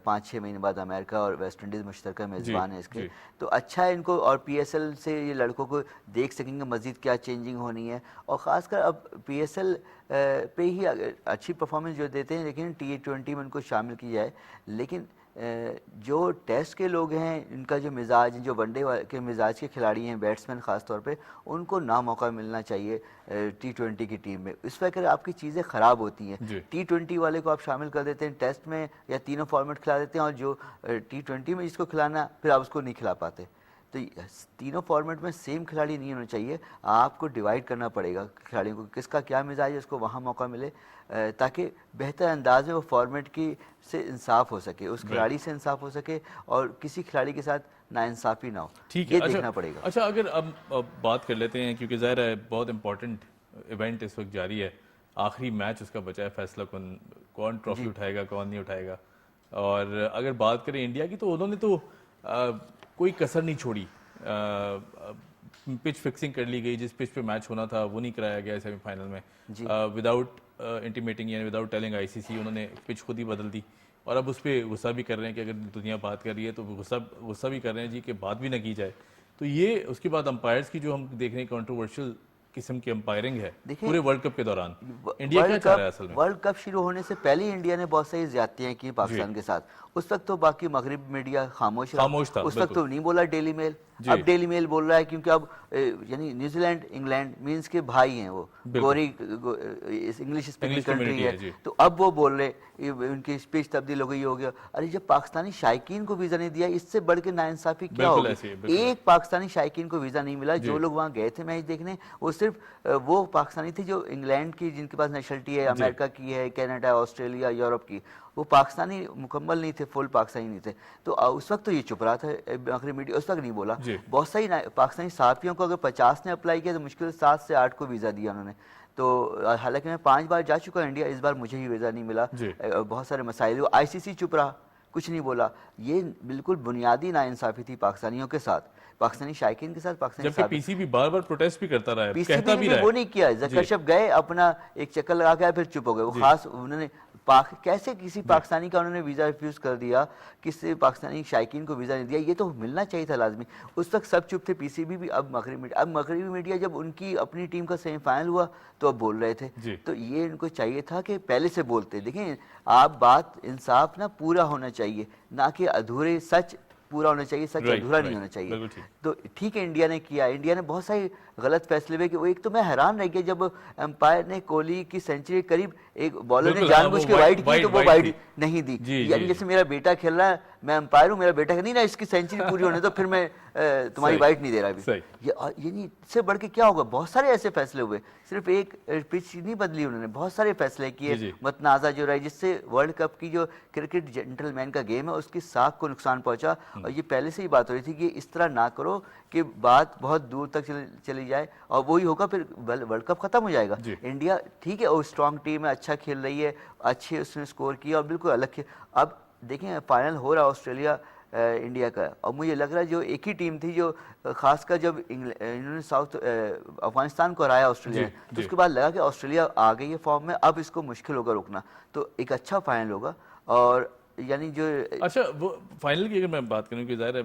5-6 महीने बाद अमेरिका और वेस्ट इंडीज़ मुश्तरका मेज़बान है इसके। तो अच्छा है इनको, और PSL से ये लड़कों को देख सकेंगे मज़ीद क्या चेंजिंग होनी है, और ख़ासकर अब PSL पे ही अच्छी परफॉर्मेंस जो देते हैं, लेकिन T20 में उनको शामिल की जाए। लेकिन जो टेस्ट के लोग हैं, इनका जो मिजाज, जो वनडे के मिजाज के खिलाड़ी हैं, बैट्समैन ख़ास तौर पे, उनको ना मौका मिलना चाहिए T20 की टीम में। इस वक्त आपकी चीज़ें ख़राब होती हैं। T20 वाले को आप शामिल कर देते हैं टेस्ट में, या तीनों फॉर्मेट खिला देते हैं, और जो T20 में जिसको खिलाना फिर आप उसको नहीं खिला पाते। तो तीनों फॉर्मेट में सेम खिलाड़ी नहीं होना चाहिए, आपको डिवाइड करना पड़ेगा खिलाड़ियों को, किसका क्या मिजाज है, उसको वहाँ मौका मिले, ताकि बेहतर अंदाज में वो फॉर्मेट की से इंसाफ हो सके, उस खिलाड़ी से इंसाफ हो सके, और किसी खिलाड़ी के साथ नाइंसाफी ना हो। ठीक है, ये देखना पड़ेगा। अच्छा, अगर अब बात कर लेते हैं, क्योंकि ज़ाहिर है बहुत इंपॉर्टेंट इवेंट इस वक्त जारी है, आखिरी मैच उसका बचा है, फैसला कौन ट्रॉफी उठाएगा कौन नहीं उठाएगा। और अगर बात करें इंडिया की, तो उन्होंने तो कोई कसर नहीं छोड़ी, पिच फिक्सिंग कर ली गई, जिस पिच पे मैच होना था वो नहीं कराया गया सेमीफाइनल में, विदाउट इंटीमेटिंग यानी विदाउट टेलिंग ICC, उन्होंने पिच खुद ही बदल दी। और अब उस पर गुस्सा भी कर रहे हैं कि अगर दुनिया बात कर रही है तो गुस्सा भी कर रहे हैं जी कि बात भी ना की जाए। तो ये उसके बाद अंपायर्स की जो हम देख रहे हैं कंट्रोवर्शियल किस्म की अंपायरिंग है पूरे वर्ल्ड कप के दौरान, इंडिया क्या चाह रहा है असल में? वर्ल्ड कप शुरू होने से पहले ही इंडिया ने बहुत सारी ज्यादतियां की पाकिस्तान के साथ। उस वक्त तो बाकी मगरिब मीडिया खामोश था, उस वक्त तो नहीं बोला डेली मेल। अब डेली मेल बोल रहा है, क्योंकि अब यानी न्यूजीलैंड इंग्लैंड मींस के भाई हैं, वो गोरी इंग्लिश स्पीकिंग कंट्री है, तो अब वो बोल रहे, उनकी स्पीच तब्दील हो गई, हो गया। अरे जब पाकिस्तानी शायकीन को वीजा नहीं दिया, इससे बढ़ के नाइंसाफी क्या होगी? एक पाकिस्तानी शायकीन को वीजा नहीं मिला, जो लोग वहाँ गए थे मैच देखने, वो सिर्फ वो पाकिस्तानी थे जो इंग्लैंड की, जिनके पास नेशनलिटी है, अमेरिका की है, कनाडा, ऑस्ट्रेलिया, यूरोप की, वो पाकिस्तानी मुकम्मल नहीं थे, फुल पाकिस्तानी नहीं थे। तो उस वक्त तो ये चुप रहा था, आखिरी मीडिया उस वक्त नहीं बोला। बहुत सारी पाकिस्तानी सहाफ़ियों को अगर 50 ने अप्लाई किया तो मुश्किल 7 से 8 को वीज़ा दिया उन्होंने। तो हालांकि मैं 5 बार जा चुका इंडिया, इस बार मुझे ही वीज़ा नहीं मिला, बहुत सारे मसाइल। ICC चुप रहा, कुछ नहीं बोला। ये बिल्कुल बुनियादी नाइंसाफ़ी थी पाकिस्तानियों के साथ, पाकिस्तानी शायकीन के साथ। पाकिस्तानी PCB बार-बार प्रोटेस्ट भी करता रहा है, कहता भी रहा है, वो नहीं किया। ज़करशफ गए, अपना एक चक्कर लगा के फिर चुप हो गए। वो खास उन्होंने कैसे किसी पाकिस्तानी का उन्होंने वीज़ा रिफ्यूज़ कर दिया, किसी पाकिस्तानी शायकीन को वीज़ा नहीं दिया, ये तो मिलना चाहिए था लाजमी। उस वक्त सब चुप थे, PCB भी। अब मगरबी मीडिया जब उनकी अपनी टीम का सेमीफाइनल हुआ तो अब बोल रहे थे। तो ये इनको चाहिए था कि पहले से बोलते। देखें, आप बात इंसाफ ना पूरा होना चाहिए, ना कि अधूरे। सच पूरा होना चाहिए, सच अधूरा नहीं होना चाहिए। तो ठीक है, इंडिया ने किया, इंडिया ने बहुत सारे गलत फैसले हुए। कि वो एक तो मैं हैरान रह गया जब अंपायर ने कोहली की सेंचुरी करीब एक बॉलर ने जानबूझ के वाइड की तो वो वाइड नहीं दी। यानी जैसे मेरा बेटा खेल रहा है, मैं अंपायर हूँ, मेरा बेटा नहीं ना इसकी सेंचुरी पूरी होने तो फिर मैं तुम्हारी वाइड नहीं दे रहा अभी। ये इससे बढ़ के क्या होगा? बहुत सारे ऐसे फैसले हुए, सिर्फ एक पिच नहीं बदली उन्होंने, बहुत सारे फैसले किए मतनाज़ा जो रहे, जिससे वर्ल्ड कप की जो क्रिकेट जेंटलमैन का गेम है उसकी साख को नुकसान पहुंचा। और ये पहले से ही बात हो रही थी कि इस तरह ना करो कि बात बहुत दूर तक चली ली जाए और वही होगा, फिर वर्ल्ड कप खत्म हो जाएगा। जी। इंडिया ठीक है, वो स्ट्रांग टीम है, अच्छा खेल रही है, अच्छे उसने स्कोर किया और बिल्कुल अलग खेल। अब देखें फाइनल हो रहा है ऑस्ट्रेलिया इंडिया का, और मुझे लग रहा है जो एक ही टीम थी जो खासकर जब इन्होंने साउथ अफगानिस्तान को हराया ऑस्ट्रेलिया जी, ने, तो जी। उसके बाद लगा कि ऑस्ट्रेलिया आ गई है फॉर्म में, अब इसको मुश्किल होगा रुकना, तो एक अच्छा फाइनल होगा। और यानी जो अच्छा, वो फाइनल की अगर मैं बात करूं कि जाहिर है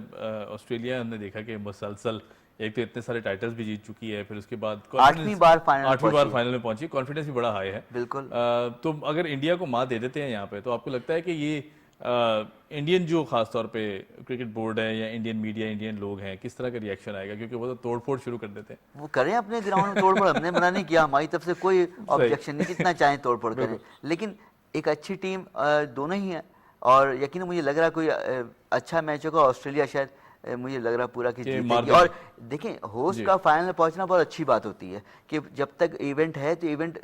ऑस्ट्रेलिया हमने देखा कि मुसलसल एक तो इतने सारे टाइटल्स भी जीत चुकी है, फिर उसके बाद आठवीं बार फाइनल में पहुंची, कॉन्फिडेंस भी बड़ा हाई है। बिल्कुल। तो अगर इंडिया को मात दे देते हैं यहाँ पे, तो आपको लगता है कि ये इंडियन जो खास तौर पे क्रिकेट बोर्ड है या इंडियन मीडिया, इंडियन लोग हैं, किस तरह का रिएक्शन आएगा? क्योंकि वो तो तोड़फोड़ शुरू कर देते हैं। वो करें अपने ग्राउंड में तोड़फोड़, हमने मना नहीं किया, हमारी तरफ से कोई ऑब्जेक्शन नहीं, कितना चाहें तोड़फोड़ करें, लेकिन एक अच्छी टीम दोनों ही है और यकीन मुझे लग रहा है कोई अच्छा मैच होगा। ऑस्ट्रेलिया शायद मुझे लग रहा है पूरा कि जीतेगी। और देखें होस्ट का फाइनल में पहुंचना बहुत अच्छी बात होती है कि जब तक इवेंट है तो इवेंट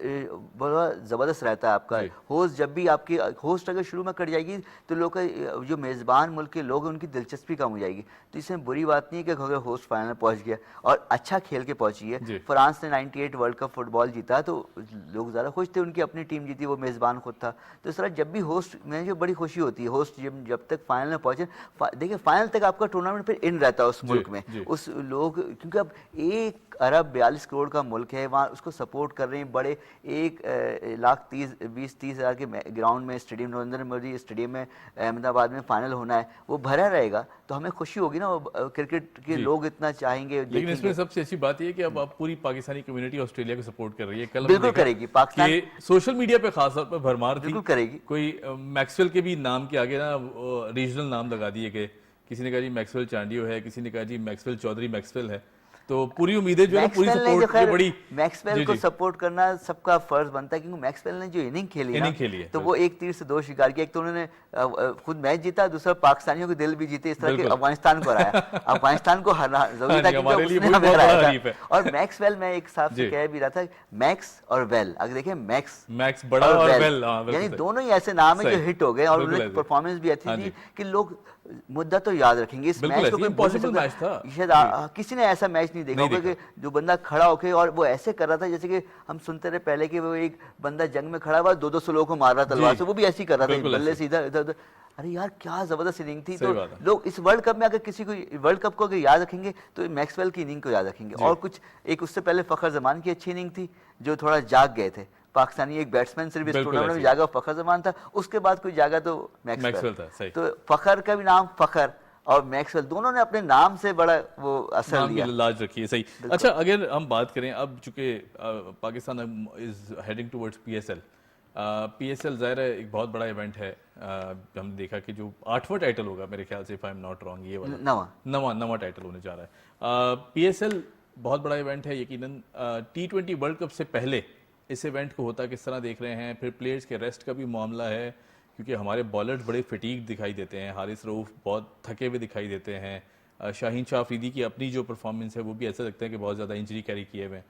बहुत ज़बरदस्त रहता है आपका। होस्ट जब भी आपकी होस्ट अगर शुरू में कट जाएगी तो लोग जो मेज़बान मुल्क के लोग हैं उनकी दिलचस्पी कम हो जाएगी, तो इसमें बुरी बात नहीं है कि अगर होस्ट फाइनल में पहुंच गया और अच्छा खेल के पहुंची है। फ्रांस ने 98 वर्ल्ड कप फुटबॉल जीता तो लोग ज़्यादा खुश थे, उनकी अपनी टीम जीती, वो मेज़बान खुद था। तो इस तरह जब भी होस्ट में जो बड़ी खुशी होती है, होस्ट जब तक फाइनल में पहुंचे, देखिए फाइनल तक आपका टूर्नामेंट फिर इन रहता है उस मुल्क में, उस लोग, क्योंकि अब 1 अरब 42 करोड़ का मुल्क है, वहाँ उसको सपोर्ट कर रहे हैं बड़े 1,20,30 हज़ार के ग्राउंड में, स्टेडियम नरेंद्र मोदी स्टेडियम में अहमदाबाद में फाइनल होना है, वो भरा रहेगा, तो हमें खुशी होगी ना, क्रिकेट के लोग इतना चाहेंगे। लेकिन इसमें सबसे अच्छी बात यह है कि अब पूरी पाकिस्तानी कम्युनिटी ऑस्ट्रेलिया को सपोर्ट कर रही है। कल बिल्कुल करेगी, पाकिस्तान सोशल मीडिया पे खास तौर पर भरमार थी, बिल्कुल करेगी। कोई मैक्सवेल के भी नाम के आगे ना रीजनल नाम लगा दिए गए, किसी ने कहा जी मैक्सवेल चांडियो है, किसी ने कहा जी मैक्सवेल चौधरी मैक्सवेल है, तो पूरी उम्मीदें जो है पूरी सपोर्ट ये बड़ी मैक्सवेल को सपोर्ट करना सबका फर्ज बनता है, क्योंकि मैक्सवेल ने जो इनिंग खेली है तो वो एक तीर से दो शिकार किया। एक तो उन्होंने खुद मैच जीता, दूसरा पाकिस्तानियों के दिल भी जीते, इस तरह के अफगानिस्तान को हराया, अफगानिस्तान को हराना जरूरी था क्योंकि उसने हमें हराया था। और मैक्सवेल, मैं एक साहब से कह भी रहा था, मैक्स और वेल, अगर देखें मैक्स बड़ा और वेल, यानी दोनों ही ऐसे नाम है जो हिट हो गए और उन्होंने परफॉर्मेंस भी अच्छी थी कि लोग मुद्दा तो याद रखेंगे। इस मैच को इम्पॉसिबल मैच था, शायद किसी ने ऐसा मैच नहीं देखा होगा कि जो बंदा खड़ा होके और वो ऐसे कर रहा था जैसे कि हम सुनते रहे पहले कि वो एक बंदा जंग में खड़ा हुआ 200 लोगों को मार रहा तलवार से, वो भी ऐसे ही कर रहा था, बल्ले से इधर इधर। अरे यार क्या जबरदस्त इनिंग थी। तो लोग इस वर्ल्ड कप में अगर किसी को वर्ल्ड कप को अगर याद रखेंगे तो मैक्सवेल की इनिंग को याद रखेंगे। और कुछ एक उससे पहले फखर जमान की अच्छी इनिंग थी जो थोड़ा जाग गए थे, पाकिस्तानी एक बैट्समैन सिर्फ इस टूर्नामेंट में जागा, फखर जमान था, उसके बाद कोई जागा तो मैक्सवेल था। तो फखर का भी नाम फखर और मैक्सवेल दोनों ने अपने नाम से बड़ा वो असर दिया, लाज रखी है। सही। अच्छा, अगर हम बात करें अब चूंकि Pakistan is heading towards PSL, PSL जाहिर है एक बहुत बड़ा इवेंट है। हमने देखा कि जो 8वां टाइटल होगा मेरे ख्याल से, if I am not wrong, ये वाला नवा टाइटल होने जा रहा है। पीएसएल बहुत बड़ा इवेंट है, यकीनन T20 वर्ल्ड कप से पहले इस इवेंट को होता किस तरह देख रहे हैं? फिर प्लेयर्स के रेस्ट का भी मामला है, क्योंकि हमारे बॉलर्स बड़े फटीग दिखाई देते हैं, हारिस रऊफ बहुत थके हुए दिखाई देते हैं, शाहीन शाह अफरीदी की अपनी जो परफॉर्मेंस है वो भी ऐसा लगता है कि बहुत ज़्यादा इंजरी कैरी किए हुए हैं।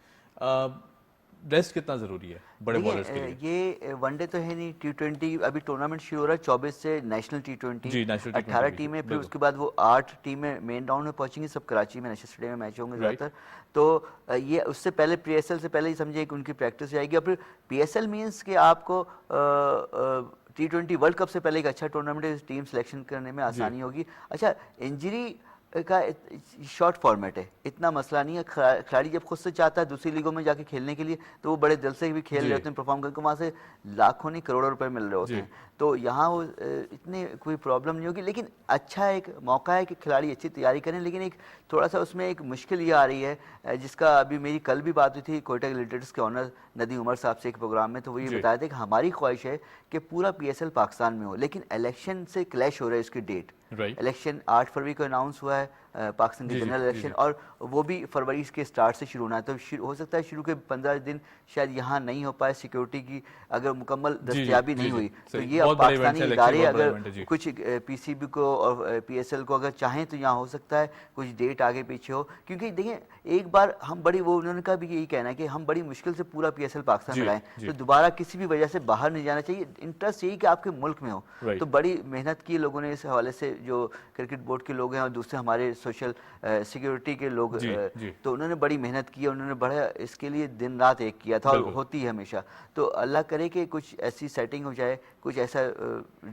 रेस्ट कितना ज़रूरी है बड़े बॉलर्स के लिए? ये वनडे तो है नहीं, T20 अभी टूर्नामेंट शुरू हो रहा है 24 से नेशनल T20, 18 टीमें, फिर उसके बाद वो 8 टीमें मेन राउंड में पहुंचेंगी, सब कराची में नेशनल स्टेडियम में मैच होंगे ज़्यादातर। तो ये उससे पहले पीएसएल से पहले ही समझिए कि उनकी प्रैक्टिस जाएगी। और फिर पीएसएल मीन्स कि आपको T20 वर्ल्ड कप से पहले एक अच्छा टूर्नामेंट टीम सिलेक्शन करने में आसानी होगी। अच्छा, इंजरी का शॉर्ट फॉर्मेट है, इतना मसला नहीं है। खिलाड़ी जब खुद से चाहता है दूसरी लीगों में जाके खेलने के लिए तो वो बड़े दिल से भी खेल रहे होते हैं, परफॉर्म करके वहाँ से लाखों नहीं करोड़ों रुपए मिल रहे होते हैं, तो यहाँ वो इतने कोई प्रॉब्लम नहीं होगी। लेकिन अच्छा एक मौका है कि खिलाड़ी अच्छी तैयारी करें, लेकिन एक थोड़ा सा उसमें एक मुश्किल ये आ रही है, जिसका अभी मेरी कल भी बात हुई थी कोयटा लिटरेट्स के ऑनर नदी उमर साहब से एक प्रोग्राम में, तो वो ये बताया था कि हमारी ख्वाहिश है कि पूरा पीएसएल पाकिस्तान में हो, लेकिन इलेक्शन से क्लैश हो रहा है इसकी डेट। इलेक्शन 8 फरवरी को अनाउंस हुआ है पाकिस्तान के जनरल इलेक्शन, और वो भी फरवरी के स्टार्ट से शुरू होना है, तो हो सकता है शुरू के 15 दिन शायद यहाँ नहीं हो पाए, सिक्योरिटी की अगर मुकम्मल दस्तयाबी नहीं हुई, तो ये अब पाकिस्तानी इदारे अगर कुछ पीसीबी को और पीएसएल को अगर चाहें तो यहाँ हो सकता है कुछ डेट आगे पीछे हो। क्योंकि देखिए एक बार हम बड़ी, वो उन्होंने कहा भी यही कहना है कि हम बड़ी मुश्किल से पूरा पीएसएल पाकिस्तान में लाएं, तो दोबारा किसी भी वजह से बाहर नहीं जाना चाहिए। इंटरेस्ट यही कि आपके मुल्क में हो, तो बड़ी मेहनत की लोगों ने इस हवाले से, जो क्रिकेट बोर्ड के लोग हैं और दूसरे हमारे सोशल सिक्योरिटी के लोग, जी, जी। तो उन्होंने बड़ी मेहनत की, उन्होंने बड़ा इसके लिए दिन रात एक किया था, और बिल्कुल। होती है हमेशा। तो अल्लाह करे कि कुछ ऐसी सेटिंग हो जाए, कुछ ऐसा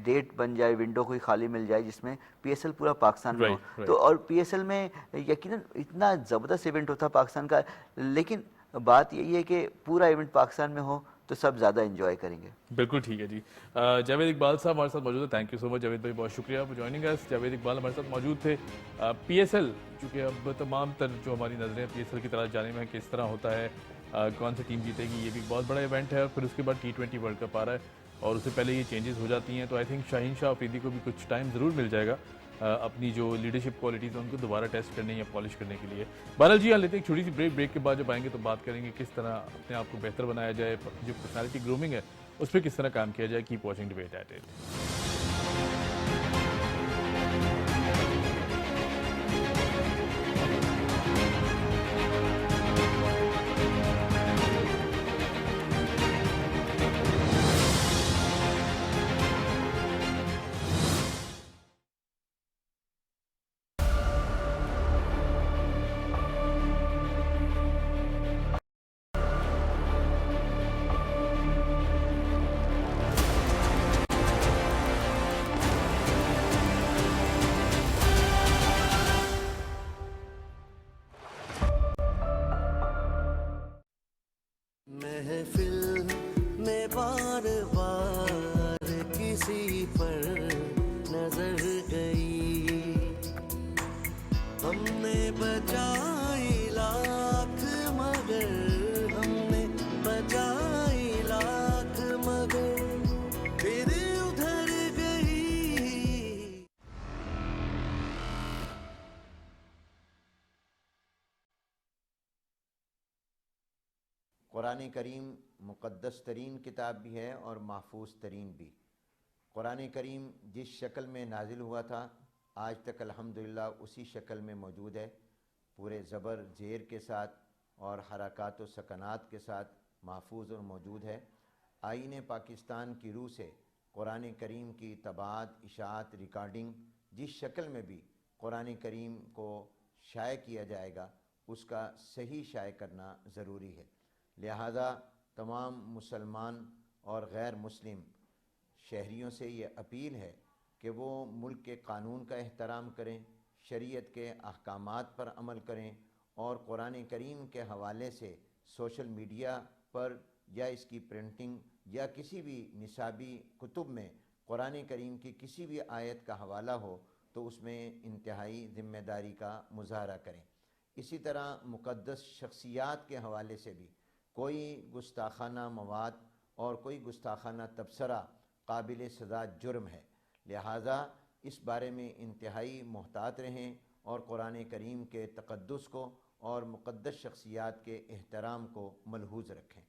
डेट बन जाए, विंडो कोई खाली मिल जाए जिसमें पीएसएल पूरा पाकिस्तान में हो। Right, right. तो और पीएसएल में यकीनन इतना ज़बरदस्त इवेंट होता पाकिस्तान का, लेकिन बात यही है कि पूरा इवेंट पाकिस्तान में हो तो सब ज़्यादा एंजॉय करेंगे। बिल्कुल ठीक है जी। जावेद इकबाल साहब हमारे साथ मौजूद है। Thank you so much Javed भाई, बहुत शुक्रिया for joining us. Javed Iqbal हमारे साथ मौजूद थे। पीएसएल, चूँकि अब तमाम तर जो हमारी नज़रें पीएसएल की तरफ जाने में किस तरह होता है, कौन सी टीम जीतेगी, ये भी एक बहुत बड़ा इवेंट है। और फिर उसके बाद T20 वर्ल्ड कप आ रहा है और उससे पहले ये चेंजेस हो जाती हैं। तो आई थिंक शाहीन शाह अफरीदी को भी कुछ टाइम ज़रूर मिल जाएगा अपनी जो लीडरशिप क्वालिटीज़ हैं उनको दोबारा टेस्ट करने या पॉलिश करने के लिए। बहरहाल जी, यहाँ लेते हैं एक छोटी सी ब्रेक के बाद जब आएंगे तो बात करेंगे किस तरह अपने आप को बेहतर बनाया जाए, जो पर्सनैलिटी ग्रूमिंग है उस पर किस तरह काम किया जाए। Keep watching debate at it. महफिल में बार बार किसी पर नजर गई, हमने बचाई लाख मगर, हमने बचाई लाख मगर फिर उधर गई। कुरान करीम मुक़द्दस तरीन किताब भी है और महफूज तरीन भी। कुरान करीम जिस शक्ल में नाजिल हुआ था आज तक अल्हम्दुलिल्लाह उसी शक्ल में मौजूद है, पूरे ज़बर ज़ेर के साथ और हरकात व सकनात के साथ महफूज और मौजूद है। आईन पाकिस्तान की रूह से कुरान करीम की तबाअत, इशाअत, रिकॉर्डिंग जिस शक्ल में भी कुरान करीम को शाये किया जाएगा उसका सही शाये करना ज़रूरी है। लिहाजा तमाम मुसलमान और गैर मुस्लिम शहरियों से ये अपील है कि वो मुल्क के कानून का एहतराम करें, शरीयत के अहकामात पर अमल करें और कुरान करीम के हवाले से सोशल मीडिया पर या इसकी प्रिंटिंग या किसी भी निसाबी कुतुब में कुरान करीम की किसी भी आयत का हवाला हो तो उसमें इंतहाई ज़िम्मेदारी का मुजाहरा करें। इसी तरह मुक़द्दस शख्सियात के हवाले से भी कोई गुस्ताखाना मवाद और कोई गुस्ताखाना तबसरा काबिल सज़ा जुर्म है। लिहाजा इस बारे में इंतहाई मोहतात रहें और कुरान करीम के तक़द्दुस को और मुक़द्दस शख्सियात के एहतराम को मलहूज़ रखें।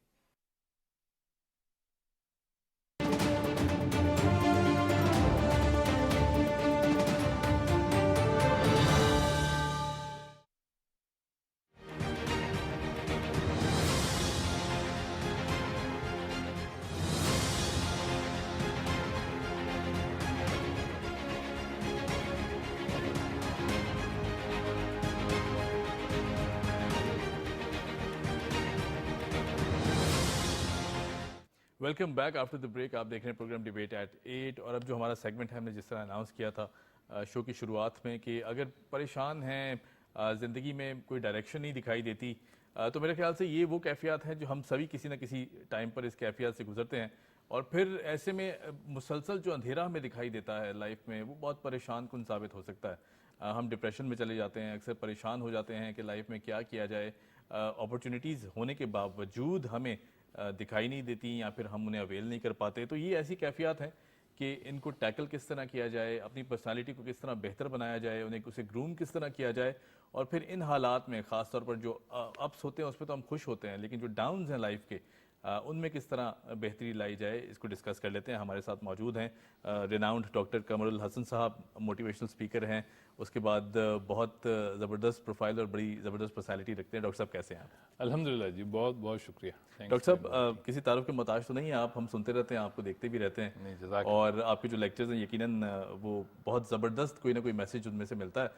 Welcome back after the break. आप देख रहे हैं प्रोग्राम डिबेट एट 8 और अब जो हमारा सेगमेंट है हमने जिस तरह अनाउंस किया था शो की शुरुआत में कि अगर परेशान हैं, ज़िंदगी में कोई डायरेक्शन नहीं दिखाई देती, तो मेरे ख्याल से ये वो कैफियत हैं जो हम सभी किसी न किसी टाइम पर इस कैफियत से गुजरते हैं। और फिर ऐसे में मुसलसल जो अंधेरा हमें दिखाई देता है लाइफ में वो बहुत परेशान कुन साबित हो सकता है। हम डिप्रेशन में चले जाते हैं, अक्सर परेशान हो जाते हैं कि लाइफ में क्या किया जाए। अपॉर्चुनिटीज़ होने के बावजूद हमें दिखाई नहीं देती या फिर हम उन्हें अवेल नहीं कर पाते। तो ये ऐसी कैफियत हैं कि इनको टैकल किस तरह किया जाए, अपनी पर्सनालिटी को किस तरह बेहतर बनाया जाए, उन्हें उसे ग्रूम किस तरह किया जाए। और फिर इन हालात में ख़ास तौर पर जो अप्स होते हैं उस पर तो हम खुश होते हैं, लेकिन जो डाउन्स हैं लाइफ के उनमें किस तरह बेहतरी लाई जाए, इसको डिस्कस कर लेते हैं। हमारे साथ मौजूद हैं रिनाउंड डॉक्टर कमरुल हसन साहब, मोटिवेशनल स्पीकर हैं, उसके बाद बहुत ज़बरदस्त प्रोफाइल और बड़ी ज़बरदस्त पर्सनैलिटी रखते हैं। डॉक्टर साहब कैसे हैं आप? अल्हम्दुलिल्लाह जी, बहुत बहुत शुक्रिया। डॉक्टर साहब किसी तारुफ के मोहताज तो नहीं है आप, हम सुनते रहते हैं, आपको देखते भी रहते हैं। नहीं, जज़ाक और आपके जो लेक्चर्स हैं यकीनन वो बहुत ज़बरदस्त कोई ना कोई मैसेज उनमें से मिलता है।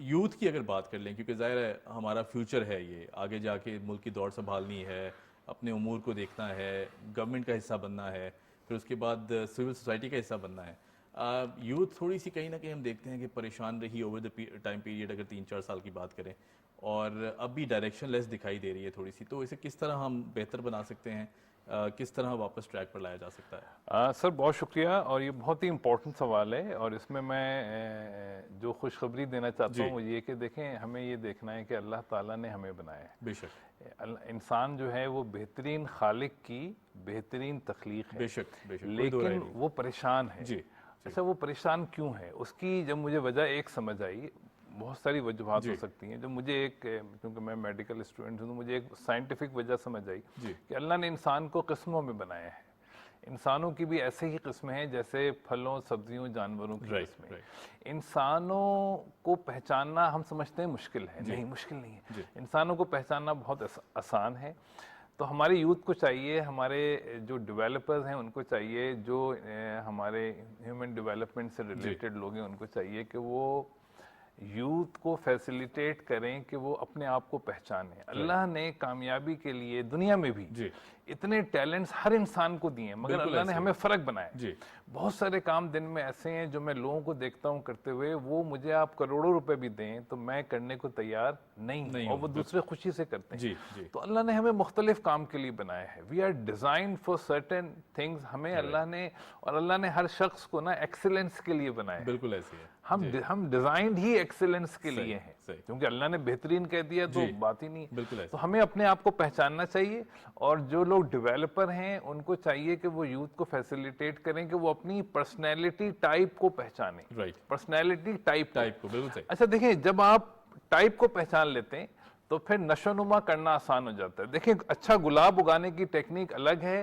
यूथ की अगर बात कर लें, क्योंकि ज़ाहिर है हमारा फ्यूचर है, ये आगे जाके मुल्क की दौड़ संभालनी है, अपने उमूर को देखना है, गवर्नमेंट का हिस्सा बनना है, फिर उसके बाद सिविल सोसाइटी का हिस्सा बनना है। यूथ थोड़ी सी कहीं ना कहीं हम देखते हैं कि परेशान रही ओवर द टाइम पीरियड, अगर 3-4 साल की बात करें, और अब भी डायरेक्शन लेस दिखाई दे रही है थोड़ी सी। तो इसे किस तरह हम बेहतर बना सकते हैं, किस तरह वापस ट्रैक पर लाया जा सकता है? सर बहुत शुक्रिया, और ये बहुत ही इम्पोर्टेंट सवाल है। और इसमें मैं जो खुशखबरी देना चाहता हूँ वो ये कि देखें, हमें ये देखना है कि अल्लाह ताला ने हमें बनाया है। बेशक इंसान जो है वो बेहतरीन खालिक की बेहतरीन तख्लीक है। बेशक बेशक, कोई दो राय लेकिन नहीं। वो परेशान है। जी अच्छा, वो परेशान क्यों है? उसकी जब मुझे वजह एक समझ आई, बहुत सारी वजूहात हो सकती हैं, जो मुझे एक, क्योंकि मैं मेडिकल स्टूडेंट हूँ, तो मुझे एक साइंटिफिक वजह समझ आई कि अल्लाह ने इंसान को किस्मों में बनाया है। इंसानों की भी ऐसे ही किस्में हैं जैसे फलों, सब्जियों, जानवरों की किस्में। इंसानों को पहचानना हम समझते हैं मुश्किल है, नहीं, मुश्किल नहीं है। इंसानों को पहचानना बहुत आसान है। तो हमारे यूथ को चाहिए, हमारे जो डेवलपर्स हैं उनको चाहिए, जो हमारे ह्यूमन डेवलपमेंट से रिलेटेड लोग हैं उनको चाहिए कि वो यूथ को फैसिलिटेट करें कि वो अपने आप को पहचानें। अल्लाह ने कामयाबी के लिए दुनिया में भी इतने टैलेंट्स हर इंसान को दिए हैं, मगर अल्लाह ने हमें फर्क बनाया। बहुत सारे काम दिन में ऐसे हैं जो मैं लोगों को देखता हूं करते हुए, वो मुझे आप करोड़ों रुपए भी दें तो मैं करने को तैयार नहीं और वो दूसरे खुशी से करते हैं। तो अल्लाह ने हमें मुख्तलिफ काम के लिए बनाया है। We are design for certain things. हमें अल्लाह ने, और अल्लाह ने हर शख्स को ना एक्सीलेंस के लिए बनाया है। बिल्कुल ऐसे है। हम डिजाइंड ही एक्सीलेंस के लिए हैं, क्योंकि अल्लाह ने बेहतरीन कह दिया तो बात ही नहीं। बिल्कुल तो हमें अपने आप को पहचानना चाहिए, और जो लोग डेवलपर हैं उनको चाहिए कि वो यूथ को फैसिलिटेट करें कि वो अपनी पर्सनैलिटी टाइप को पहचाने। पर्सनैलिटी टाइप को, बिल्कुल सही। अच्छा देखें, जब आप टाइप को पहचान लेते हैं तो फिर नशोनुमा करना आसान हो जाता है। देखिए, अच्छा गुलाब उगाने की टेक्निक अलग है,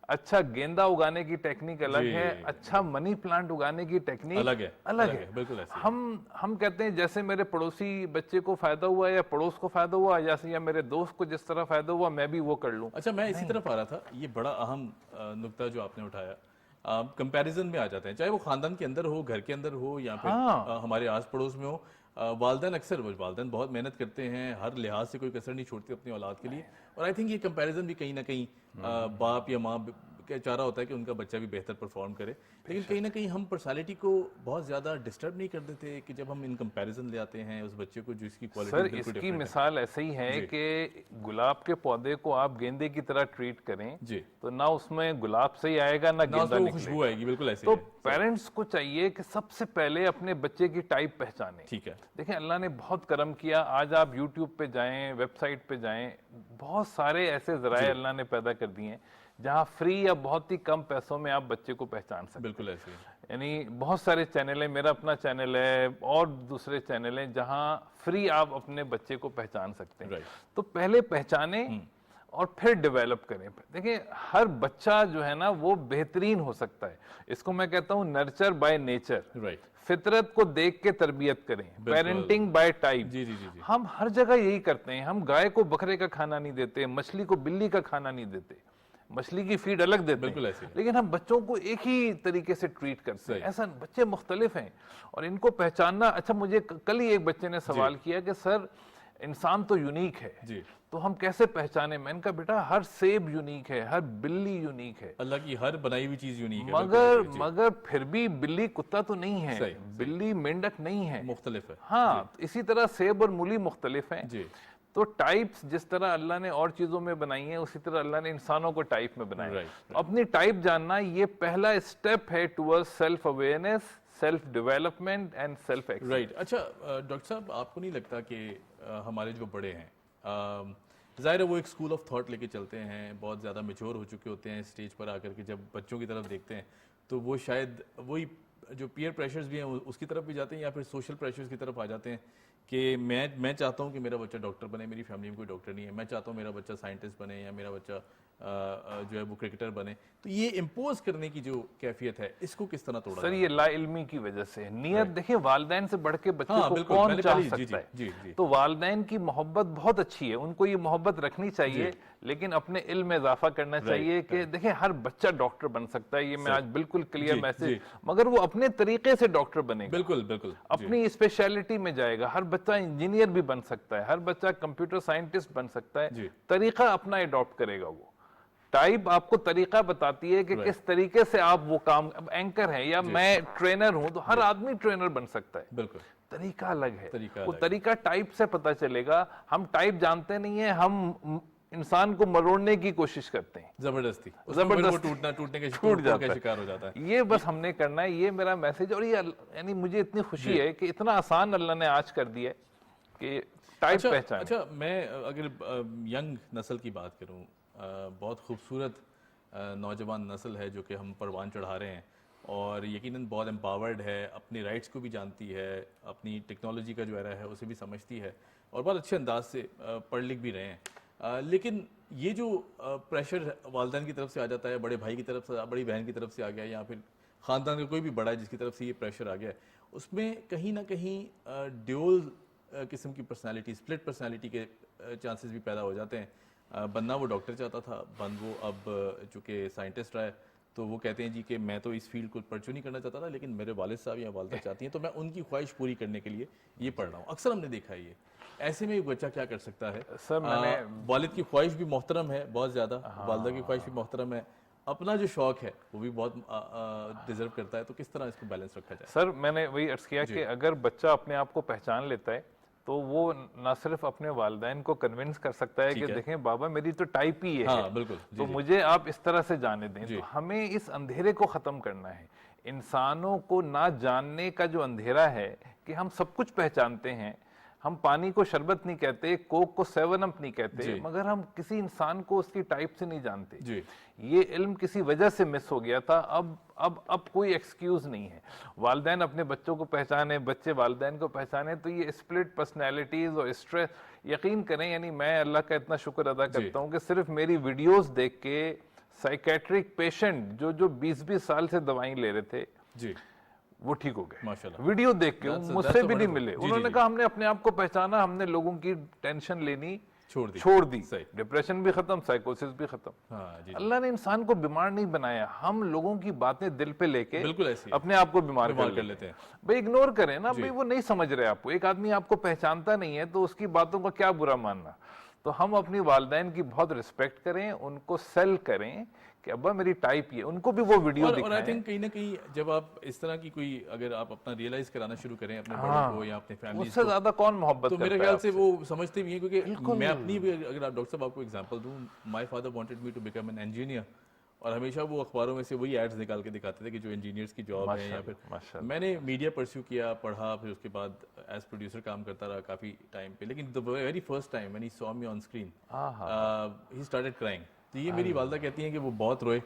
अच्छा गेंदा उगाने की टेक्निक अलग है, अच्छा मनी प्लांट उगाने की टेक्निक अलग है। बिल्कुल ऐसे। हम कहते हैं जैसे मेरे पड़ोसी बच्चे को फायदा हुआ या पड़ोस को फायदा हुआ, या मेरे दोस्त को जिस तरह फायदा हुआ मैं भी वो कर लूं। अच्छा, मैं इसी तरफ आ रहा था। ये बड़ा अहम नुक्ता जो आपने उठाया, कंपैरिजन में आ जाते हैं, चाहे वो खानदान के अंदर हो, घर के अंदर हो, या फिर हमारे आस पड़ोस में हो। वालदैन अक्सर, वालदैन बहुत मेहनत करते हैं, हर लिहाज से कोई कसर नहीं छोड़ते अपनी औलाद के लिए। और आई थिंक ये कंपैरिजन भी कहीं ना कहीं बाप या माँ का चाह रहा होता है कि उनका बच्चा भी बेहतर परफॉर्म करे, लेकिन कहीं ना कहीं हम पर्सनालिटी को बहुत ज़्यादा डिस्टर्ब नहीं कर देते कि जब हम इन कंपैरिजन ले आते हैं उस बच्चे को जिसकी क्वालिटी सर, इसकी मिसाल ऐसे ही है कि गुलाब के पौधे को आप गेंदे की तरह ट्रीट करें तो ना उसमें गुलाब से ही आएगा ना गेंदा निकलेगा, खुशबू आएगी। बिल्कुल ऐसे। तो पेरेंट्स को चाहिए कि सबसे पहले अपने बच्चे की टाइप पहचानें। ठीक है। देखिए, अल्लाह ने बहुत करम किया। आज आप यूट्यूब पे जाएं, वेबसाइट पे जाएं, बहुत सारे ऐसे जराए अल्लाह ने पैदा कर दिए हैं जहां फ्री या बहुत ही कम पैसों में आप बच्चे को पहचान सकते हैं। बिल्कुल ऐसे। यानी बहुत सारे चैनल है, मेरा अपना चैनल है और दूसरे चैनल हैं जहां फ्री आप अपने बच्चे को पहचान सकते हैं। तो पहले पहचाने और फिर डेवलप करें। देखिए, हर बच्चा जो है ना वो बेहतरीन हो सकता है। इसको मैं कहता हूं नर्चर बाय नेचर। फितरत को देख के तरबियत करें, पेरेंटिंग बाय टाइप। हम हर जगह यही करते हैं। हम गाय को बकरे का खाना नहीं देते, मछली को बिल्ली का खाना नहीं देते, मछली की फीड अलग देते हैं, लेकिन हम बच्चों को एक ही तरीके से ट्रीट करते हैं। ऐसा बच्चे मुख्तलिफ हैं और इनको पहचानना। अच्छा, मुझे कल ही एक बच्चे ने सवाल किया कि सर इंसान तो यूनिक है तो हम कैसे पहचाने? मैंने कहा बेटा, हर सेब यूनिक है, हर बिल्ली यूनिक है, अल्लाह की हर बनाई हुई चीज यूनिक है। मगर फिर भी बिल्ली कुत्ता तो नहीं है, बिल्ली मेंढक नहीं है, मुख्तलिफ है। हाँ, इसी तरह सेब और मूली मुख्तलिफ हैं। तो टाइप्स जिस तरह अल्लाह ने और चीजों में बनाई है, उसी तरह अल्लाह ने इंसानों को टाइप में बनाया है। अपनी टाइप जानना ये पहला स्टेप है towards self awareness, self development and self acceptance. Right. अच्छा डॉक्टर साहब, आपको नहीं लगता कि हमारे जो बड़े हैं, ज़ाहिर है वो एक स्कूल ऑफ थॉट लेके चलते हैं, बहुत ज़्यादा मैच्योर हो चुके होते हैं, स्टेज पर आकर के जब बच्चों की तरफ देखते हैं तो वो शायद वही जो पीयर प्रेशर्स भी हैं उसकी तरफ भी जाते हैं, या फिर सोशल प्रेशर्स की तरफ आ जाते हैं कि मैं चाहता हूं कि मेरा बच्चा डॉक्टर बने, मेरी फैमिली में कोई डॉक्टर नहीं है, मैं चाहता हूं मेरा बच्चा साइंटिस्ट बने या मेरा बच्चा जो है वो क्रिकेटर बने, तो ये इम्पोज करने की जो कैफियत है इसको किस तरह तोड़ा सर जाए? ये लाइल्मी की वजह से है। नियत देखिए, वालिदैन से बढ़ के बच्चे हाँ, को बिल्कुल, कौन मैंने चाह पहले- सकता जी, है। जी, जी। तो वालिदैन की मोहब्बत बहुत अच्छी है, उनको ये मोहब्बत रखनी चाहिए, लेकिन अपने इल्म में इजाफा करना चाहिए कि देखिए हर बच्चा डॉक्टर बन सकता है, ये मैं आज बिल्कुल क्लियर जी, मैसेज, जी। मगर वो अपने तरीके से डॉक्टर बनेगा, बिल्कुल बिल्कुल जी। अपनी स्पेशलिटी में जाएगा। हर बच्चा इंजीनियर भी बन सकता है, हर बच्चा कंप्यूटर साइंटिस्ट बन सकता जी। है, तरीका अपना अडॉप्ट करेगा। वो टाइप आपको तरीका बताती है कि किस तरीके से आप वो काम, अब एंकर है या मैं ट्रेनर हूं, तो हर आदमी ट्रेनर बन सकता है, बिल्कुल तरीका अलग है। तरीका वो अलग है। तरीका टाइप से पता चलेगा। हम टाइप जानते नहीं है, हम इंसान को मरोड़ने की कोशिश करते हैं, जबरदस्ती उसमें फिर वो टूटने के टूट जाता है। शिकार हो जाता है। ये बस हमने करना है, ये मेरा मैसेज। और ये यानी मुझे इतनी खुशी है कि इतना आसान अल्लाह ने आज कर दिया है कि टाइप पहचान। अच्छा, मैं अगर यंग नस्ल की बात करूं, बहुत खूबसूरत नौजवान नस्ल है जो कि हम परवान चढ़ा रहे हैं, और यकीनन बहुत एम्पावर्ड है, अपनी राइट्स को भी जानती है, अपनी टेक्नोलॉजी का जो एरा है उसे भी समझती है, और बहुत अच्छे अंदाज से पढ़ लिख भी रहे हैं। लेकिन ये जो प्रेशर वालिदैन की तरफ से आ जाता है, बड़े भाई की तरफ से, बड़ी बहन की तरफ से आ गया, या फिर ख़ानदान का कोई भी बड़ा है जिसकी तरफ से ये प्रेशर आ गया है, उसमें कहीं ना कहीं ड्यूल किस्म की पर्सनालिटी, स्प्लिट पर्सनालिटी के चांसेस भी पैदा हो जाते हैं। बनना वो डॉक्टर चाहता था, बन वो अब चूँकि साइंटिस्ट रहा है, तो वो कहते हैं जी कि मैं तो इस फील्ड को परस्यू नहीं करना चाहता था, लेकिन मेरे वालिद साहब या वालिदा चाहती हैं, तो मैं उनकी ख्वाहिश पूरी करने के लिए ये पढ़ रहा हूँ। अक्सर हमने देखा है ये। ऐसे में एक बच्चा क्या कर सकता है? सर वालिद की ख्वाहिश भी मोहतरम है बहुत ज़्यादा, वालिदा की ख्वाहिश भी मोहतरम है, अपना जो शौक है वो भी बहुत डिजर्व करता है, तो किस तरह इसको बैलेंस रखा जाए? सर मैंने वही अर्ज किया कि अगर बच्चा अपने आप को पहचान लेता है तो वो ना सिर्फ अपने वालिदैन को कन्विंस कर सकता है कि देखें बाबा मेरी तो टाइप ही है, बिल्कुल, तो मुझे आप इस तरह से जाने दें। तो हमें इस अंधेरे को खत्म करना है। इंसानों को ना जानने का जो अंधेरा है कि हम सब कुछ पहचानते हैं, हम पानी को शरबत नहीं कहते, कोक को 7 अप नहीं कहते, मगर हम किसी इंसान को उसकी टाइप से नहीं जानते। ये इल्म किसी वजह से मिस हो गया था, अब कोई एक्सक्यूज नहीं है। वालिदैन अपने बच्चों को पहचाने, बच्चे वालिदैन को पहचाने, तो ये स्प्लिट पर्सनैलिटीज और स्ट्रेस, यकीन करें, यानी मैं अल्लाह का इतना शुक्र अदा करता हूँ कि सिर्फ मेरी वीडियोस देख के साइकेट्रिक पेशेंट जो 20-20 साल से दवाई ले रहे थे जी, वो ठीक हो गए माशाल्लाह। वीडियो देख के मुझसे भी नहीं मिले, उन्होंने कहा हमने अपने आप को पहचाना, हमने लोगों की टेंशन लेनी छोड़ दी, डिप्रेशन भी खत्म, साइकोसिस भी खत्म। अल्लाह ने इंसान को बीमार नहीं बनाया, हम लोगों की बातें दिल पे लेके बिल्कुल ऐसे अपने आप को बीमार कर लेते हैं। भाई इग्नोर करें ना, भाई वो नहीं समझ रहे आपको। एक आदमी आपको पहचानता नहीं है तो उसकी बातों का क्या बुरा मानना। तो हम अपनी वालिदैन की बहुत रिस्पेक्ट करें, उनको सेल करें कि अब्बा मेरी टाइप ये, उनको भी वो वीडियो दिखाएं। और आई थिंक कहीं ना कहीं जब आप इस तरह की कोई, अगर आप अपना रियलाइज कराना शुरू करें अपने बड़ों को या अपने फैमिली उससे ज्यादा कौन मोहब्बत तो मेरे ख्याल से वो समझते भी हैं, क्योंकि मैं अपनी भी, अगर आप डॉक्टर साहब आपको एग्जांपल दूं, my father wanted me to become an engineer, और हमेशा वो अखबारों में से वही एड्स निकाल के दिखाते थे कि जो इंजीनियर्स की जॉब है, या फिर मैंने मीडिया परस्यू किया, पढ़ा, फिर उसके बाद एज प्रोड्यूसर काम करता रहा काफी टाइम पे, लेकिन the very first time when he saw me on screen he started crying. तो ये मेरी वालिदा कहती हैं कि वो बहुत रोए,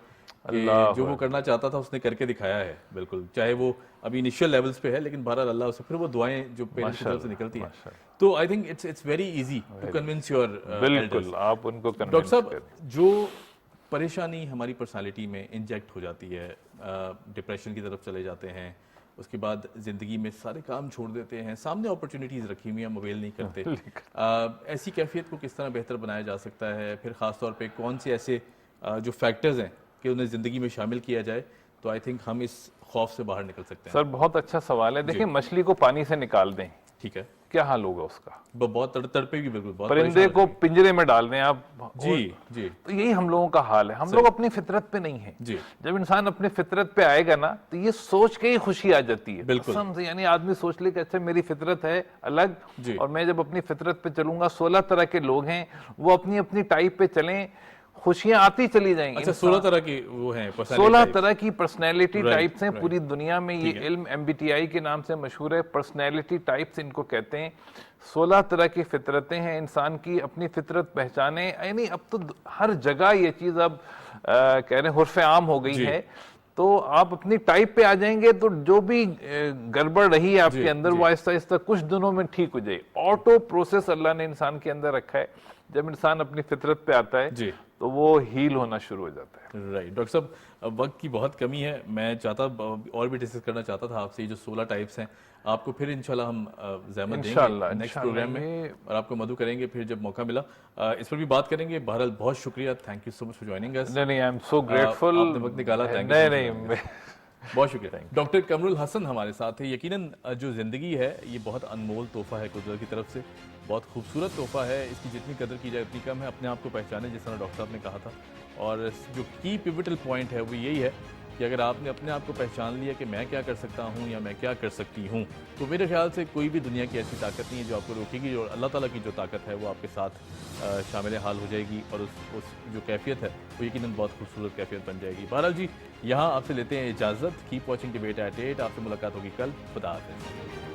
जो वो करना चाहता था उसने करके दिखाया है बिल्कुल, चाहे वो अभी इनिशियल लेवल्स पे है, लेकिन बहरहाल अल्लाह उसे, फिर वो दुआएं जो पेरेंट्स की तरफ से निकलती हैं, तो I think it's very easy to convince your बिल्कुल आप उनको डॉक्टर साहब, जो परेशानी हमारी पर्सनालिटी में इंजेक्ट हो जाती है, डिप्रेशन की तरफ चले जाते हैं, उसके बाद ज़िंदगी में सारे काम छोड़ देते हैं, सामने अपॉर्चुनिटीज़ रखी हुई हैं, मोबाइल नहीं करते, ऐसी कैफियत को किस तरह बेहतर बनाया जा सकता है? फिर ख़ास तौर पे कौन से ऐसे जो फैक्टर्स हैं कि उन्हें ज़िंदगी में शामिल किया जाए, तो आई थिंक हम इस खौफ से बाहर निकल सकते हैं। सर बहुत अच्छा सवाल है। देखिए मछली को पानी से निकाल दें, ठीक है, क्या हाल होगा उसका? बहुत तड़पेगी बिल्कुल, बहुत परिंदे को पिंजरे में डाल दें आप, जी, तो यही हम लोगों का हाल है। हम लोग अपनी फितरत पे नहीं है। जब इंसान अपनी फितरत पे आएगा ना, तो ये सोच के ही खुशी आ जाती है बिल्कुल। यानी आदमी सोच ले कि अच्छा मेरी फितरत है अलग, और मैं जब अपनी फितरत पे चलूंगा, 16 तरह के लोग हैं, वो अपनी अपनी टाइप पे चलें, खुशियां आती चली जाएंगी। अच्छा 16 तरह की वो हैं, 16 तरह की पर्सनैलिटी टाइप्स हैं पूरी दुनिया में। ये इल्म MBTI के नाम से मशहूर है, पर्सनैलिटी टाइप्स इनको कहते हैं। 16 तरह की फितरतें हैं इंसान की, अपनी फितरत पहचाने। यानी अब तो हर जगह ये चीज अब कह रहे हैं हुर्फ आम हो गई है। तो आप अपनी टाइप पे आ जाएंगे तो जो भी गड़बड़ रही है आपके अंदर, वो आहिस्ता आहिस्ता कुछ दिनों में ठीक हो जाए। ऑटो प्रोसेस अल्लाह ने इंसान के अंदर रखा है। जब इंसान अपनी फितरत पे आता है तो वो हील होना शुरू हो जाता है। राइट डॉक्टर साहब, अब वक्त की बहुत कमी है, मैं चाहता और भी डिस्कस करना चाहता था आपसे, ये जो 16 टाइप्स हैं आपको फिर इंशाल्लाह हम जहमत देंगे नेक्स्ट प्रोग्राम में और आपको मधु करेंगे फिर जब मौका मिला, इस पर भी बात करेंगे। बहरहाल बहुत शुक्रिया, thank you so much for joining us. नहीं, आई एम सो ग्रेटफुल, आपने वक्त निकाला, थैंक यू। नहीं बहुत शुक्रिया। डॉक्टर कमरुल हसन हमारे साथ है। यकीनन जो ज़िंदगी है ये बहुत अनमोल तोहफा है कुदरत की तरफ से, बहुत खूबसूरत तोहफा है, इसकी जितनी कदर की जाए उतनी कम है। अपने आप को पहचाने, जिस तरह डॉक्टर साहब ने कहा था, और जो की पिवटल पॉइंट है वो यही है कि अगर आपने अपने आप को पहचान लिया कि मैं क्या कर सकता हूँ या मैं क्या कर सकती हूँ, तो मेरे ख्याल से कोई भी दुनिया की ऐसी ताकत नहीं है जो आपको रोकेगी, और अल्लाह ताला की जो ताकत है वो आपके साथ शामिल हाल हो जाएगी, और उस जो कैफियत है वो यकीनन बहुत खूबसूरत कैफियत बन जाएगी। बहरहाल जी, यहाँ आपसे लेते हैं इजाज़त। कीप वॉचिंग डिबेट एट 8, आपसे मुलाकात होगी कल। खुदा हाफ़िज़।